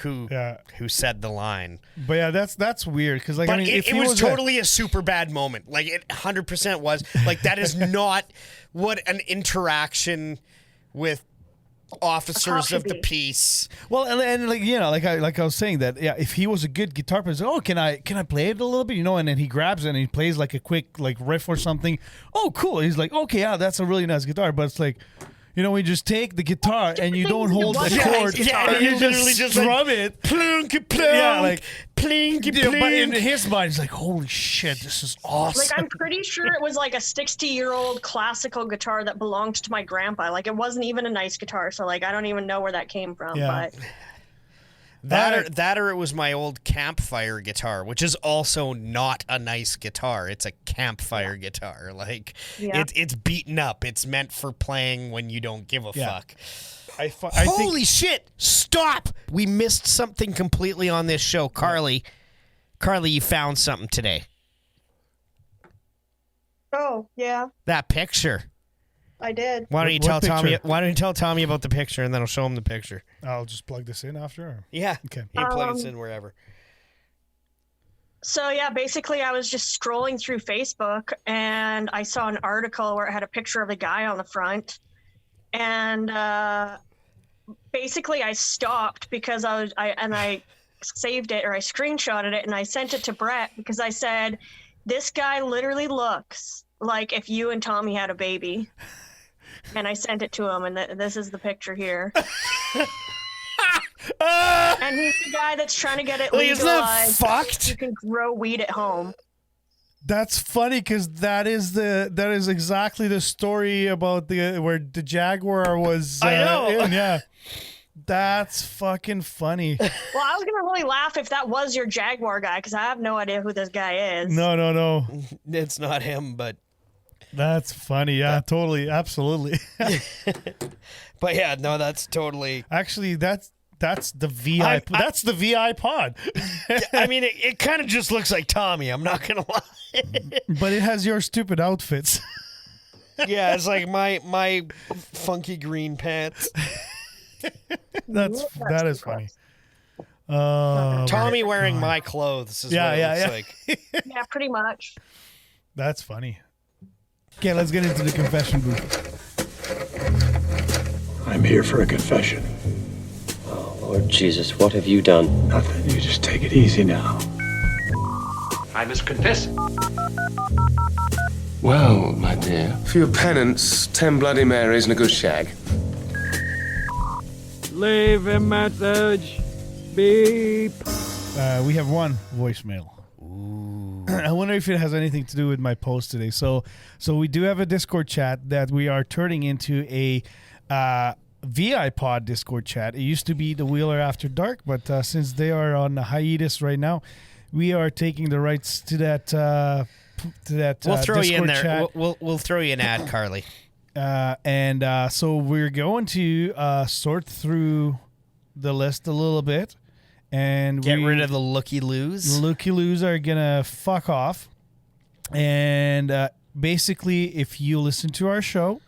who Yeah. who said the line. But yeah, that's weird because like But I mean, if it he was was totally a super bad moment. Like it 100% was. Like that is not what an interaction with officers of the peace. well, and like you know, like I was saying that if he was a good guitar player, oh, can I play it a little bit, you know? And then he grabs it and he plays like a quick like riff or something. Oh, cool. He's like, okay, yeah, that's a really nice guitar. But it's like, you know, we just take the guitar and you don't hold the chord, and you just strum it. Plunk, plunk, Yeah, like plink, yeah, but in plink. his mind, he's like, holy shit, this is awesome. Like, I'm pretty sure it was like a 60-year-old classical guitar that belonged to my grandpa. Like, it wasn't even a nice guitar. So, like, I don't even know where that came from. Yeah. But That or it was my old campfire guitar, which is also not a nice guitar. It's a campfire guitar. Like Yeah. it's beaten up. It's meant for playing when you don't give a Yeah. fuck. I think Holy shit! Stop! We missed something completely on this show, Carly. Carly, you found something today. oh, yeah, That picture. I did. Why don't you What tell Tommy? picture? Why don't you tell Tommy about the picture, and then I'll show him the picture. I'll just plug this in after. Or? Yeah. Okay. He plugs in wherever. So yeah, basically I was just scrolling through Facebook and I saw an article where it had a picture of a guy on the front. And basically I stopped because I saved it, or I screenshotted it and I sent it to Brett because I said, this guy literally looks like if you and Tommy had a baby. And I sent it to him, and this is the picture here. And he's the guy that's trying to get it Like, isn't that legalized. fucked? You can grow weed at home. That's funny because that is exactly the story about where the Jaguar was. I know. Yeah, that's fucking funny. Well, I was gonna really laugh if that was your Jaguar guy, because I have no idea who this guy is. No. It's not him, but That's funny. Yeah, totally, absolutely. yeah, no, that's totally. Actually, that's the VI. That's the VI pod. I mean, it kind of just looks like Tommy. I'm not gonna lie. But it has your stupid outfits. Yeah, it's like my funky green pants. That is funny. Tommy wearing my clothes is Yeah, what it yeah, looks yeah. like. Yeah, pretty much. That's funny. Okay, let's get into the confession booth. I'm here for a confession. Oh, Lord Jesus, what have you done? Nothing. You just take it easy now. I must confess. Well, my dear, for your penance, 10 Bloody Marys and a good shag. Leave a message. Beep. We have one voicemail. I wonder if it has anything to do with my post today. So we do have a Discord chat that we are turning into a VIPod Discord chat. It used to be the Wheeler After Dark, but since they are on hiatus right now, we are taking the rights to that. We'll throw Discord you in there. chat. We'll throw you an ad, Carly. So we're going to sort through the list a little bit. And Get rid of the looky-loos. Looky-loos are going to fuck off. And basically, if you listen to our show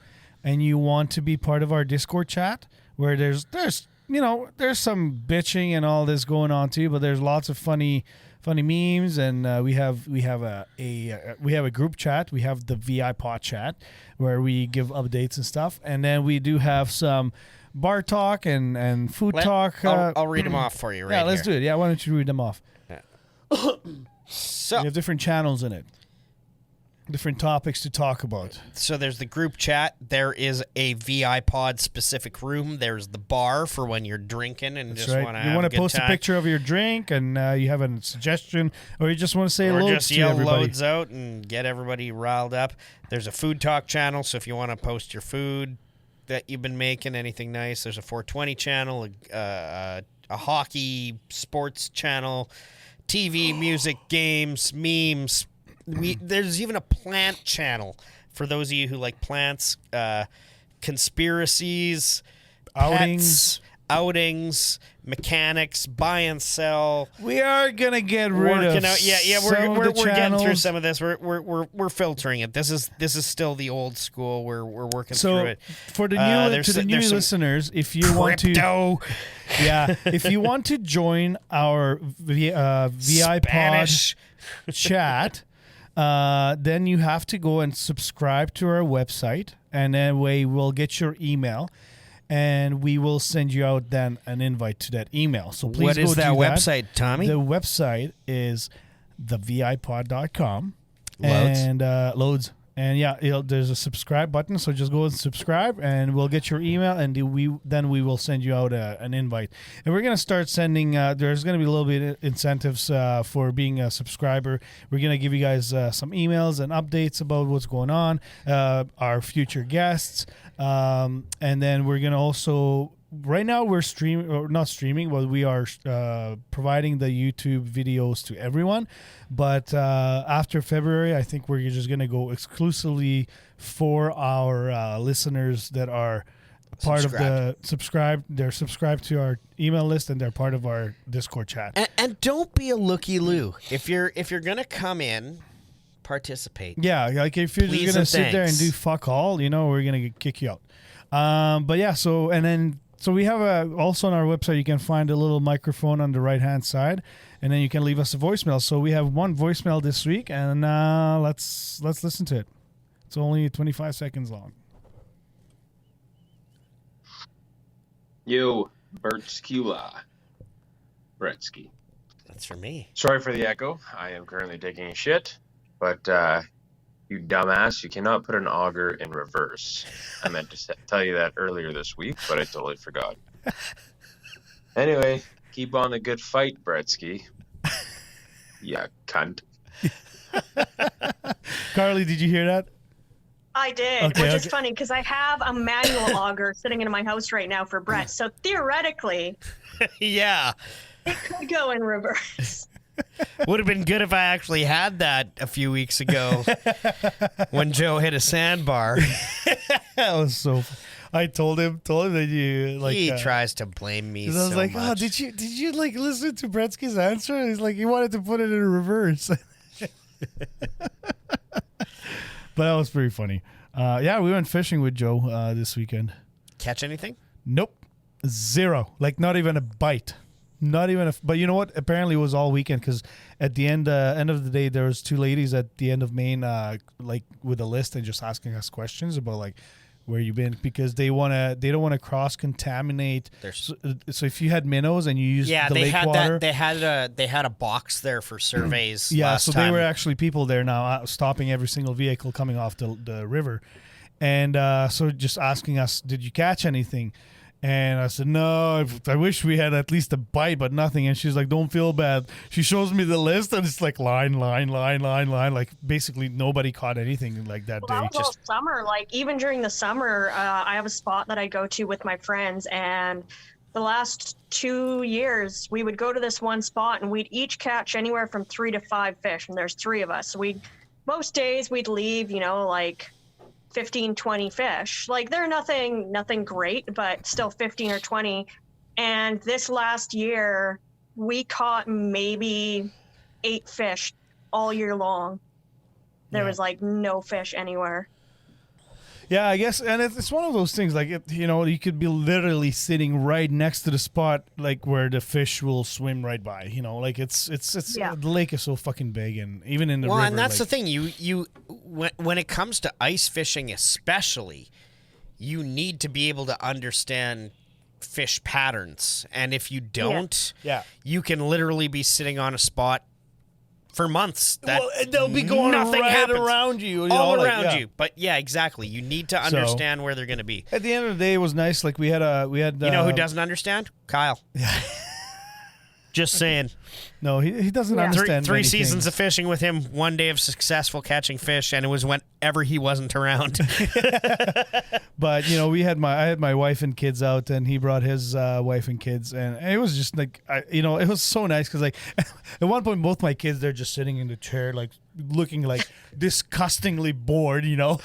and you want to be part of our Discord chat, where there's some bitching and all this going on too, but there's lots of funny memes, and we have a group chat. We have the VIPod chat where we give updates and stuff, and then we do have some bar talk and food talk. I'll read them off for you. Right? Yeah, let's do it. Yeah, why don't you read them off? So You have different channels in it, different topics to talk about. So there's the group chat. There is a VIPod specific room. There's the bar for when you're drinking and just want to have a good post time. a picture of your drink, and you have a suggestion, or you just want to say Or loads just to yell everybody. loads out and get everybody riled up. There's a food talk channel, so if you want to post your food that you've been making, anything nice. There's a 420 channel, a hockey sports channel, TV, music, games, memes. There's even a plant channel for those of you who like plants, conspiracies, Outings. pets, outings, mechanics, buy and sell. We are gonna get rid of we're getting through some of this. We're filtering it. This is still the old school. We're working through it. For the new listeners, if you want to, if you want to join our VIPOD chat, then you have to go and subscribe to our website, and then we will get your email. And we will send you out then an invite to that email. So please what go is that do website, Tommy? The website is thevipod.com. Loads. And loads. And there's a subscribe button, so just go and subscribe, and we'll get your email, and we will send you out an invite. And we're gonna start sending. There's gonna be a little bit of incentives for being a subscriber. We're gonna give you guys some emails and updates about what's going on, our future guests, and then we're gonna also. Right now we're not streaming, but we are providing the YouTube videos to everyone. But after February, I think we're just going to go exclusively for our listeners that are part of the They're subscribed to our email list, and they're part of our Discord chat. And don't be a looky-loo. If you're going to come in, participate. Yeah, like if you're just going to sit there and do fuck all, we're going to kick you out. But yeah, so we have also on our website, you can find a little microphone on the right-hand side, and then you can leave us a voicemail. So we have one voicemail this week, and let's listen to it. It's only 25 seconds long. Yo, Bretzk'y. Bretzky. That's for me. Sorry for the echo. I am currently taking a shit, but you dumbass, you cannot put an auger in reverse. I meant to tell you that earlier this week, but I totally forgot. Anyway, keep on the good fight, Bretzky. Yeah, cunt. Carly, did you hear that? I did, which is funny because I have a manual auger sitting in my house right now for Brett. So theoretically, yeah, it could go in reverse. Would have been good if I actually had that a few weeks ago when Joe hit a sandbar. That was so. I told him that you like. He tries to blame me. So I was like, much. "Oh, did you like listen to Bretzky's answer?" He's like, he wanted to put it in reverse. But that was pretty funny. Yeah, we went fishing with Joe this weekend. Catch anything? Nope, 0. Like not even a bite. Not even but you know what? Apparently it was all weekend because at the end of the day, there was 2 ladies at the end of Maine, like with a list and just asking us questions about like where you been, because they don't want to cross contaminate. So if you had minnows and you used the lake water, they had a box there for surveys. Yeah, last so time. they were actually people there now stopping every single vehicle coming off the river, and so just asking us, did you catch anything? And I said, no, I wish we had at least a bite, but nothing. And she's like, don't feel bad. She shows me the list, and it's like line. Like basically nobody caught anything like that day. That was all summer. Like even during the summer, I have a spot that I go to with my friends, and the last 2 years we would go to this one spot, and we'd each catch anywhere from 3 to 5 fish, and there's 3 of us. So most days we'd leave, like 15, 20 fish. Like they're nothing great, but still 15 or 20. And this last year we caught maybe 8 fish all year long. There was like no fish anywhere. Yeah, I guess, and it's one of those things like you could be literally sitting right next to the spot like where the fish will swim right by. Like it's the lake is so fucking big, and even in the river. Well, and that's the thing. You when it comes to ice fishing, especially, you need to be able to understand fish patterns, and if you don't, you can literally be sitting on a spot for months that they'll be going nothing right happens. Around you, all around you. But yeah, exactly. You need to understand where they're going to be. At the end of the day, it was nice. Like we had. You know who doesn't understand? Kyle. Just saying. No, he doesn't understand. Three seasons of fishing with him, 1 day of successful catching fish, and it was whenever he wasn't around. But I had my wife and kids out, and he brought his wife and kids, and it was just like it was so nice because like at one point both my kids, they're just sitting in the chair like looking like disgustingly bored, you know.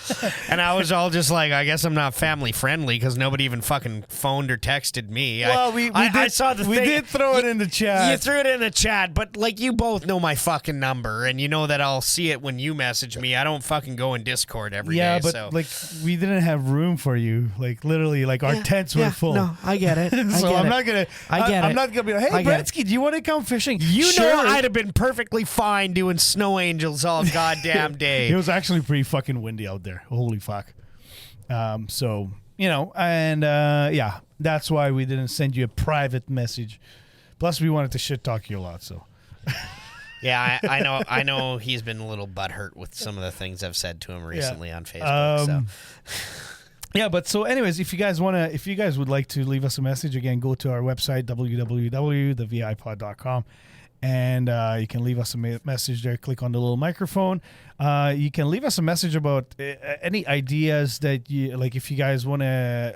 And I was all just like, I guess I'm not family friendly because nobody even fucking phoned or texted me. Well, I saw the we thing. did throw it in the chat. You threw it in the chat, but like you both know my fucking number, and you know that I'll see it when you message me. I don't fucking go in Discord every day. Yeah, but so. like we didn't have room for you. Like literally, like our tents were full. No, I get it. I'm not gonna. I'm not gonna be like, hey, Bretzky, do you want to come fishing? You know, I'd have been perfectly fine doing snow angels all goddamn day. It was actually pretty fucking windy out there. Holy fuck. So you know, and yeah, that's why we didn't send you a private message. Plus, we wanted to shit talk you a lot. So. Yeah, I know he's been a little butthurt with some of the things I've said to him recently on Facebook. So. Yeah, but so anyways, if you guys would like to leave us a message, again, go to our website, www.thevipod.com, and you can leave us a message there. Click on the little microphone. You can leave us a message about any ideas that you like. If you guys want us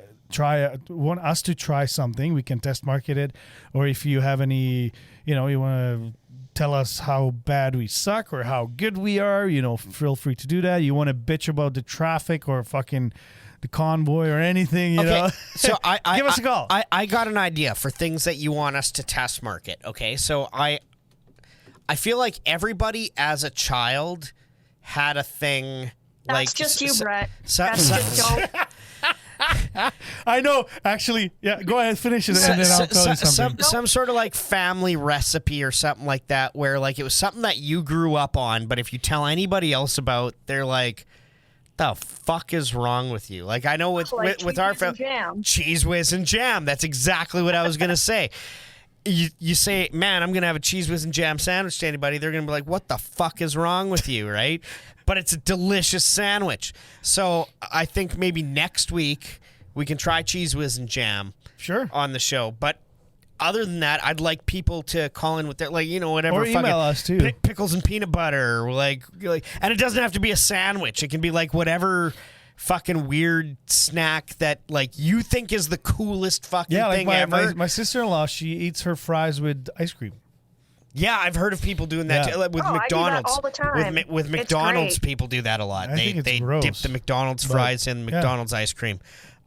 to try something, we can test market it, or if you have any, you want to tell us how bad we suck or how good we are, feel free to do that. You want to bitch about the traffic or fucking the convoy or anything, you know? So give us a call. I got an idea for things that you want us to test market. Okay, so I feel like everybody as a child had a thing. That's just you, Brett. That's just don't. I know. Actually, yeah. Go ahead, finish it, and then I'll tell you something. Some sort of like family recipe or something like that, where like it was something that you grew up on, but if you tell anybody else about, they're like, "The fuck is wrong with you?" Like I know with our Cheese Whiz and jam. That's exactly what I was gonna say. You say, man, I'm gonna have a Cheese Whiz and jam sandwich to anybody, they're gonna be like, what the fuck is wrong with you, right? But it's a delicious sandwich. So I think maybe next week we can try Cheese Whiz and jam on the show. But other than that, I'd like people to call in with their, like, whatever. Or email us too. Pickles and peanut butter, or like, and it doesn't have to be a sandwich. It can be like whatever fucking weird snack that like you think is the coolest fucking thing ever. My sister-in-law, she eats her fries with ice cream. Yeah, I've heard of people doing that too, with McDonald's. I do that all the time. With McDonald's, people do that a lot. They dip the McDonald's fries in McDonald's ice cream.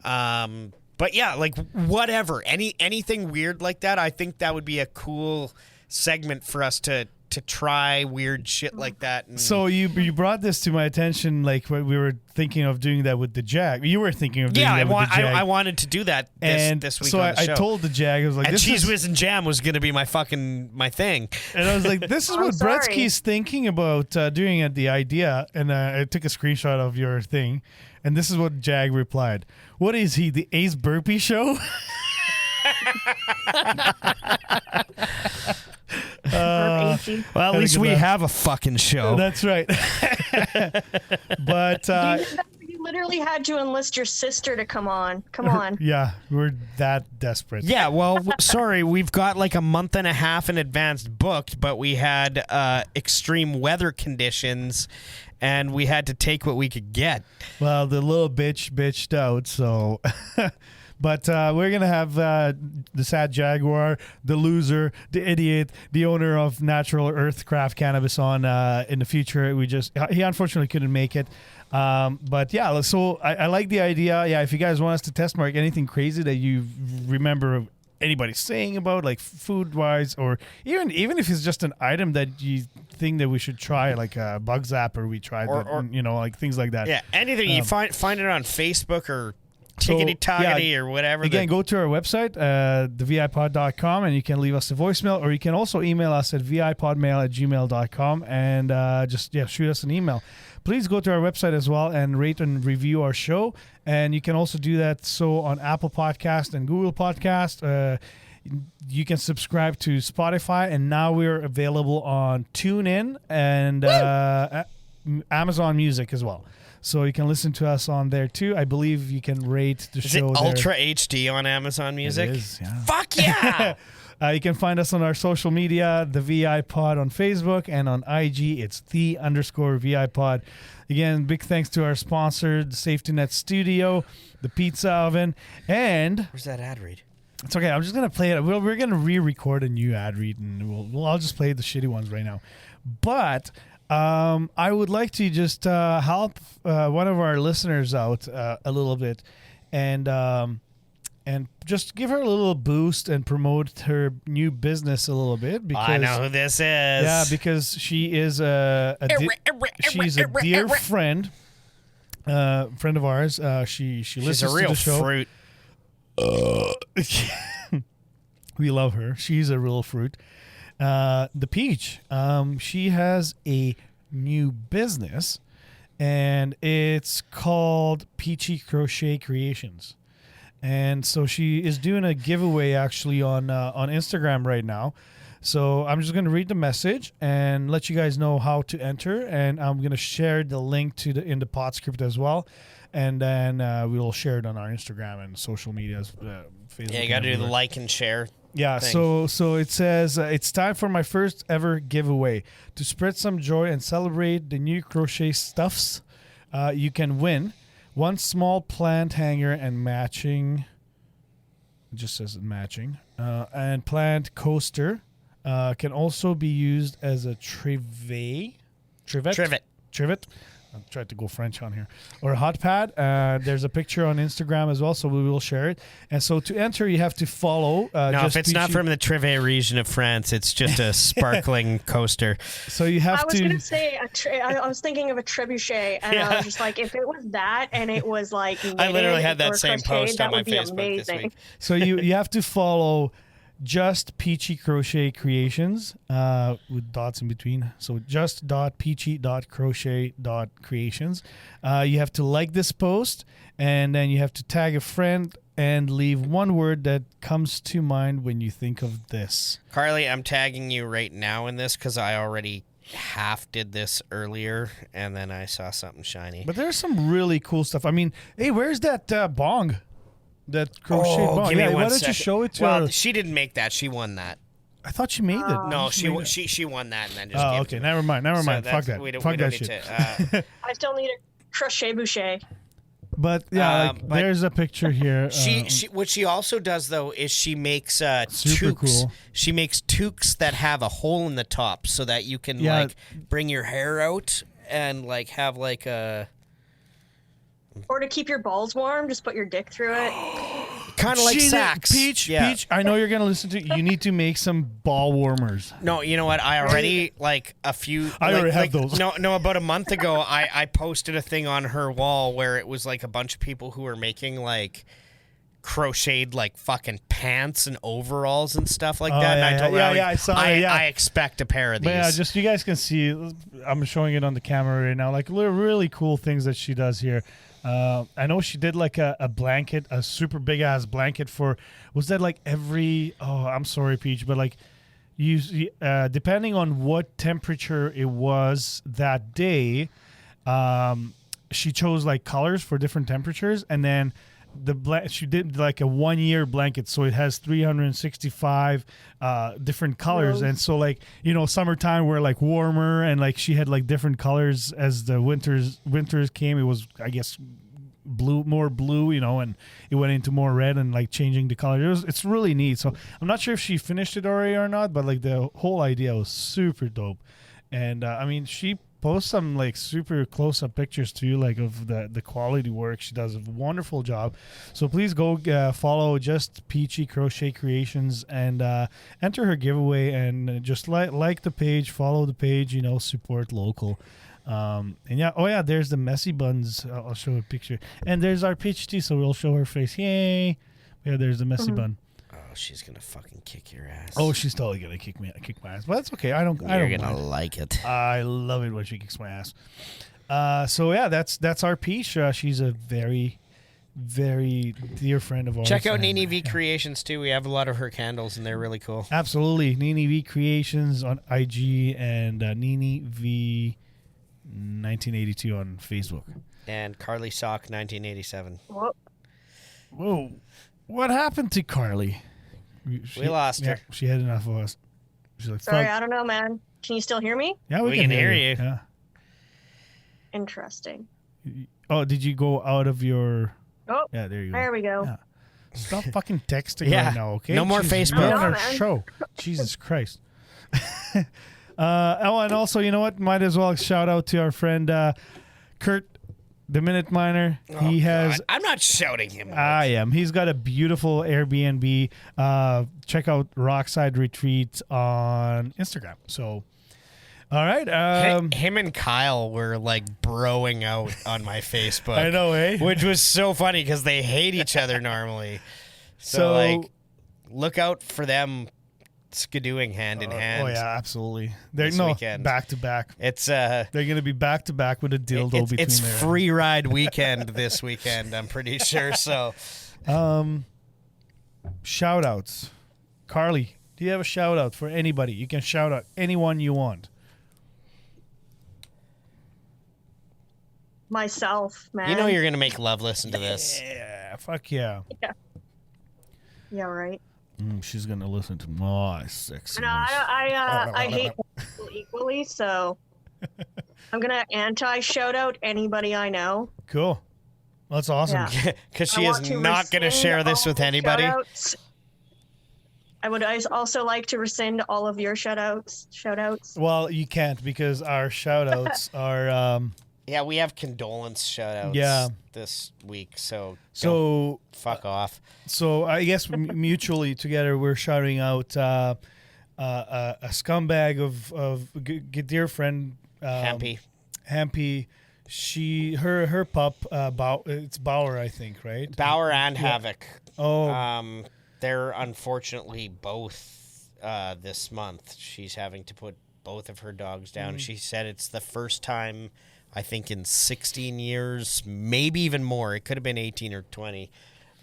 But yeah, like whatever, anything weird like that. I think that would be a cool segment for us to try weird shit like that. So you brought this to my attention, like when we were thinking of doing that with the Jag. You were thinking of doing that with the Jag. I wanted to do that this week. So on the show. I told the Jag, I was like, and Cheese Whiz and jam was going to be my thing. And I was like, this is what Bretzky's thinking about doing it, the idea. And I took a screenshot of your thing, and this is what Jag replied. What is he, the Ace Burpee Show? Well, at least we have a fucking show. That's right. But you literally had to enlist your sister to come on. Come on. Yeah, we're that desperate. Yeah, well, sorry, we've got like a month and a half in advance booked, but we had extreme weather conditions, and we had to take what we could get. Well, the little bitched out, so... But we're going to have the sad Jaguar, the loser, the idiot, the owner of Natural Earth Craft Canabis on in the future. He unfortunately couldn't make it. But yeah, so I like the idea. Yeah, if you guys want us to test mark anything crazy that you remember anybody saying about, like food-wise, or even if it's just an item that you think that we should try, like a bug zapper we tried, like things like that. Yeah, anything. You find it on Facebook or Tickety-toggety or whatever. Again, go to our website, thevipod.com, and you can leave us a voicemail, or you can also email us at vipodmail@gmail.com and just shoot us an email. Please go to our website as well and rate and review our show. And you can also do that on Apple Podcast and Google Podcast. You can subscribe to Spotify, and now we're available on TuneIn and Amazon Music as well. So you can listen to us on there too. I believe you can rate the show. Is it Ultra HD on Amazon Music? It is, yeah. Fuck yeah! You can find us on our social media, the VIPod on Facebook, and on IG, it's _VIPod. Again, big thanks to our sponsor, the Safety Net Studio, the Pizza Oven, and... Where's that ad read? It's okay. I'm just going to play it. We're going to re-record a new ad read, and I'll just play the shitty ones right now. But... I would like to just help one of our listeners out a little bit, and just give her a little boost and promote her new business a little bit. Because I know who this is. Yeah, because she is she's a dear friend of ours. She listens a real to the show. fruit. We love her. She's a real fruit. The Peach. She has a new business, and it's called Peachy Crochet Creations. And so she is doing a giveaway actually on Instagram right now. So I'm just going to read the message and let you guys know how to enter, and I'm going to share the link in the pod script as well, and then we will share it on our Instagram and social medias. Facebook. Yeah, you got to do the like and share. Yeah, thing. so it says, it's time for my first ever giveaway. To spread some joy and celebrate the new crochet stuffs, you can win one small plant hanger and matching, it just says matching, and plant coaster. Can also be used as a trivet. I tried to go French on here. Or a hot pad. There's a picture on Instagram as well, so we will share it. And so to enter, you have to follow. No, if it's not from the Trivet region of France, it's just a sparkling coaster. So you have to. I was going to say, I was thinking of a trebuchet, and I was just like, if it was that and it was like. I literally had that same post on my Facebook amazing. this week. So you have to follow Just Peachy Crochet Creations with dots in between. So just.peachy.crochet.creations. You have to like this post, and then you have to tag a friend and leave one word that comes to mind when you think of this. Carly, I'm tagging you right now in this because I already half did this earlier, and then I saw something shiny. But there's some really cool stuff. I mean, hey, where's that bong? That crochet bong. Give me Yeah, one why don't second. you show it to Well, her? she didn't make that. She won that. I thought she made it. No, She made it. she won that and then just Oh, gave it okay. to me. Never mind. So Fuck that. We don't Fuck that need shit. to, I still need a crochet boucher. But yeah, but there's a picture here. She what she also does though is she makes Super toques. cool. She makes toques that have a hole in the top so that you can like bring your hair out and like have like a. Or to keep your balls warm, just put your dick through it. Kind of like sacks. Peach, I know you're going to listen to. You need to make some ball warmers. No, you know what? I already like a few. I already have those. No. About a month ago, I posted a thing on her wall where it was like a bunch of people who were making like crocheted like fucking pants and overalls and stuff like that. And I told her, I saw it. I expect a pair of these. But yeah, just you guys can see. I'm showing it on the camera right now. Like really cool things that she does here. I know she did like a blanket, a super big ass blanket for. Was that like every? Oh, I'm sorry, Peach, but like, depending on what temperature it was that day, she chose like colors for different temperatures, and then she did like a 1 year blanket, so it has 365 different colors. And so like, you know, summertime we're like warmer, and like she had like different colors as the winters came. It was, I guess, more blue, you know, and it went into more red and like changing the color. It's really neat. So I'm not sure if she finished it already or not, but like the whole idea was super dope. And I mean, she post some like super close-up pictures too, like of the quality work. She does a wonderful job. So please go follow Just Peachy Crochet Creations and enter her giveaway, and just like the page, follow the page, you know, support local. And yeah, there's the messy buns. I'll show a picture, and there's our Peach too, so we'll show her face. Yay! Yeah, there's the messy bun. Oh, she's gonna fucking kick your ass. Oh, she's totally gonna kick my ass, but that's okay. I don't You're gonna mind. like it. I love it when she kicks my ass. So yeah, that's our Peach. She's a very, very dear friend of ours. Check out Nini V Creations too. We have a lot of her candles, and they're really cool. Absolutely, Nini V Creations on IG and Nini V 1982 on Facebook. And Carly Sock 1987. Whoa, what happened to Carly? We lost her. She had enough of us. She's like, Sorry, fuck. I don't know, man. Can you still hear me? Yeah, we can hear you. Yeah. Interesting. Oh, did you go out of your? Oh, yeah, there you go. There we go. Yeah. Stop fucking texting Yeah. right now, okay? No more Jesus, Facebook. we're on our No, man. show. Jesus Christ. And also, you know what? Might as well shout out to our friend Kurt, the Minute Miner. He has. God. I'm not shouting him out. I am. He's got a beautiful Airbnb. Check out Rockside Retreat on Instagram. So, all right. Him and Kyle were like broing out on my Facebook. I know, eh? Which was so funny because they hate each other normally. So like, look out for them skidooing hand in hand. Oh yeah, absolutely. They're this weekend. back to back. It's they're gonna be back to back with a dildo between. It's their free ride weekend this weekend. I'm pretty sure. So, shout outs. Carly, do you have a shout out for anybody? You can shout out anyone you want. Myself, man. You know you're gonna make Love listen to this. Yeah, fuck yeah. Yeah, right. She's gonna listen to my sexy. No, I hate people equally, so I'm gonna anti-shout out anybody I know. Cool. That's awesome. Because she is not gonna share this with anybody. Shout-outs. I would also like to rescind all of your shout-outs. Well, you can't because our shout-outs are yeah, we have condolence shout-outs this week, so fuck off. So I guess mutually together we're shouting out a scumbag of dear friend Hampy. Her pup it's Bauer, I think, right? Bauer and Havoc. Oh. They're unfortunately both this month. She's having to put both of her dogs down. She said it's the first time, I think, in 16 years, maybe even more. It could have been 18 or 20,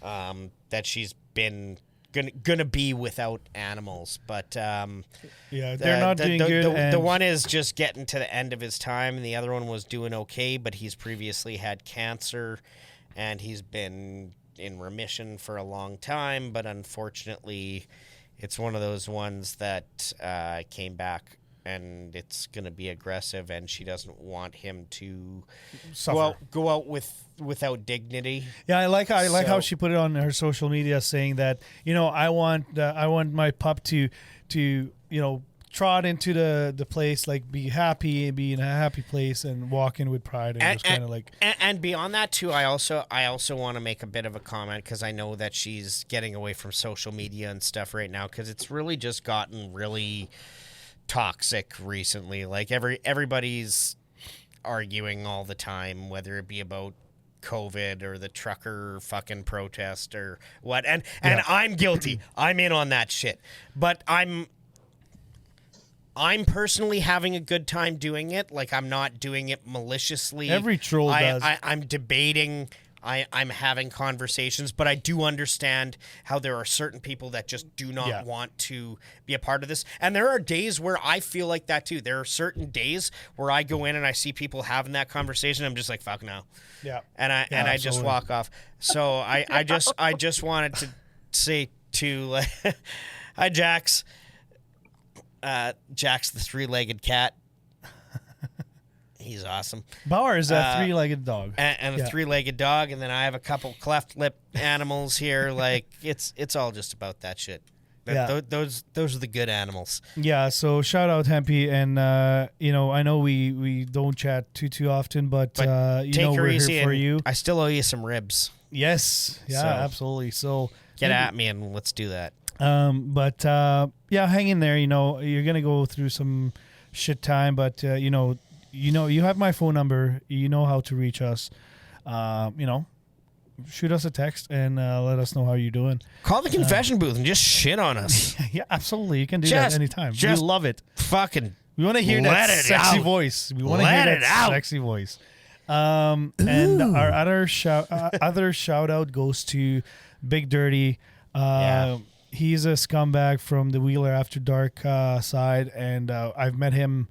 that she's been gonna be without animals. But they're not doing good. The one is just getting to the end of his time, and the other one was doing okay, but he's previously had cancer, and he's been in remission for a long time. But unfortunately, it's one of those ones that came back. And it's going to be aggressive, and she doesn't want him to go out without dignity. Yeah, I like how she put it on her social media, saying that I want my pup to trot into the place, like be happy and be in a happy place and walk in with pride, and just kind of like. And beyond that too, I also want to make a bit of a comment because I know that she's getting away from social media and stuff right now because it's really just gotten really toxic recently. Like everybody's arguing all the time, whether it be about COVID or the trucker fucking protest or what. And I'm guilty. I'm in on that shit. But I'm personally having a good time doing it. Like, I'm not doing it maliciously. Every troll does. I'm debating. I'm having conversations, but I do understand how there are certain people that just do not want to be a part of this. And there are days where I feel like that too. There are certain days where I go in and I see people having that conversation. I'm just like, fuck no. Yeah. And I just walk off. So I just wanted to say to hi Jax. Jax the three-legged cat. He's awesome. Bauer is a three-legged dog. And a three-legged dog, and then I have a couple cleft lip animals here. Like, it's all just about that shit. Those are the good animals. Yeah, so shout out Hempy, and I know we don't chat too often, but we're here for you. I still owe you some ribs. Yes. Yeah, so, absolutely. So get at me and let's do that. But hang in there. You're gonna go through some shit time, but you have my phone number. You know how to reach us. Shoot us a text and let us know how you're doing. Call the confession booth and just shit on us. Yeah, absolutely. You can do that anytime. We love it. Fucking. We want to hear that sexy voice. We want to hear that sexy voice. And our other shout out goes to Big Dirty. He's a scumbag from the Wheeler After Dark side, and I've met him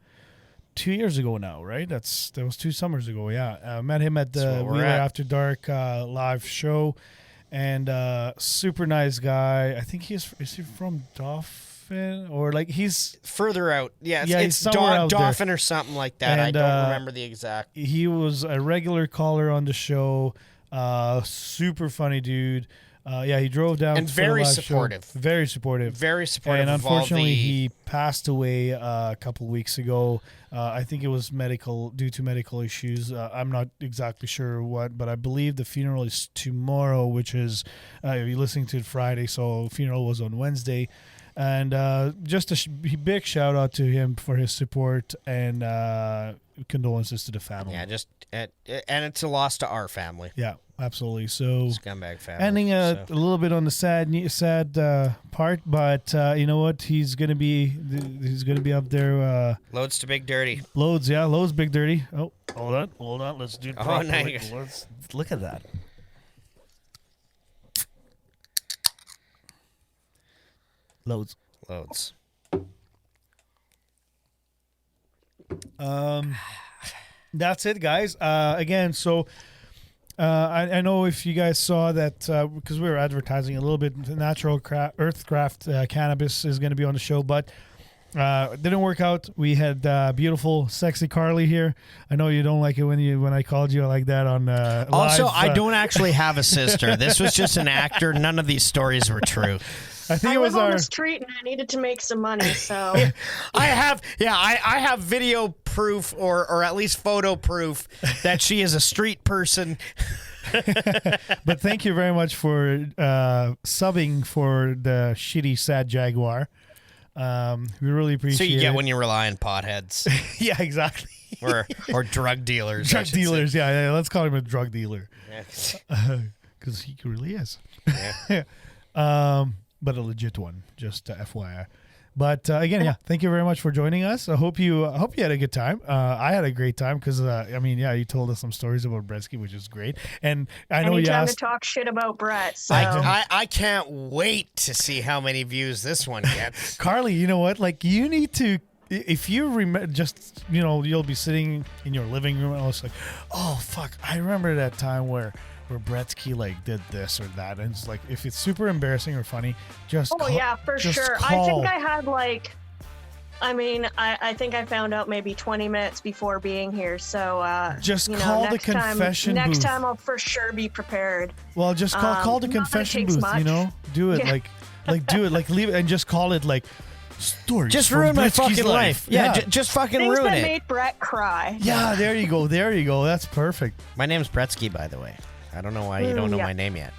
2 years ago now, right? That was 2 summers ago. Yeah, I met him at the Wheeler After Dark live show, and super nice guy. I think is he from Dauphin or like he's further out? Yeah, it's Dauphin or something like that. And, I don't remember the exact. He was a regular caller on the show. Super funny dude. Yeah, he drove down And for the very live show. supportive. Very supportive. Very supportive. And of all unfortunately, the- he passed away a couple weeks ago. I think it was due to medical issues. I'm not exactly sure what, but I believe the funeral is tomorrow, which is, you're listening to it Friday, so funeral was on Wednesday. And just a big shout out to him for his support and condolences to the family. Yeah, and it's a loss to our family. Yeah, absolutely. So Scumbag family. ending a little bit on the sad part, but you know what? He's gonna be up there. Loads to Big Dirty. Loads, Big Dirty. Oh, hold on. Let's do it. Properly. Nice. Let's look at that. Loads. That's it, guys. Again, so I know if you guys saw that because we were advertising a little bit, Natural Earth Craft Canabis is going to be on the show, but it didn't work out. We had beautiful, sexy Carly here. I know you don't like it when I called you like that on Also, live, I don't actually have a sister. This was just an actor. None of these stories were true. I think I it was live on our the street and I needed to make some money, so I have video proof or at least photo proof that she is a street person. But thank you very much for subbing for the shitty sad Jaguar. We really appreciate it. So you get when you rely on potheads. Yeah, exactly. or drug dealers. Drug dealers, yeah, let's call him a drug dealer. Because he really is. Yeah. But a legit one, just FYI. But again, thank you very much for joining us. I hope you had a good time. I had a great time because you told us some stories about Bretzky, which is great. And I know you anytime asked to talk shit about Brett. So. I can't wait to see how many views this one gets. Carly, you know what? Like, you need to, if you remember, you'll be sitting in your living room and I was like, oh fuck, I remember that time where Bretzky like did this or that, and it's like, if it's super embarrassing or funny, just for sure. Call. I think I had I think I found out maybe 20 minutes before being here, so just call the confession booth. Next time I'll for sure be prepared. Well, just call the confession booth. Much. Do it do it leave it and just call it stories. Just from ruin my Bretzky's fucking life. Yeah, just fucking Things ruin that it. made Brett cry. Yeah, there you go. That's perfect. My name's Bretzky, by the way. I don't know why you don't know my name yet.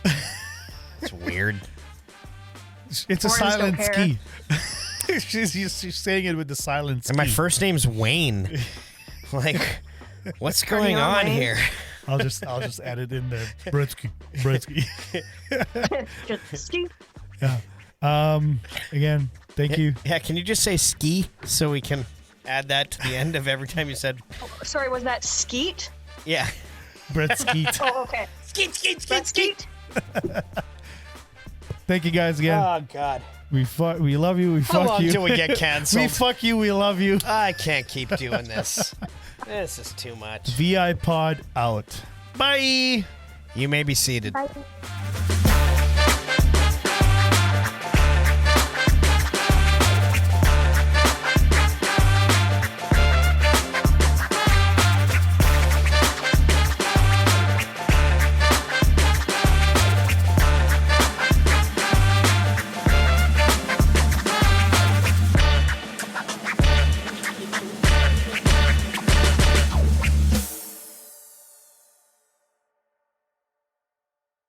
It's weird. It's a silent ski. she's saying it with the silent ski. And my first name's Wayne. What's going on here? I'll just add it in there. Bretzky. Just ski. Yeah. Again, thank you. Yeah, can you just say ski so we can add that to the end of every time you said? Sorry, was that skeet? Yeah. Bretzky. Oh, okay. Skeet. Thank you guys again. Oh God. We love you. We How fuck long you. till we get canceled? We fuck you. We love you. I can't keep doing this. This is too much. VIPOD out. Bye. You may be seated. Bye.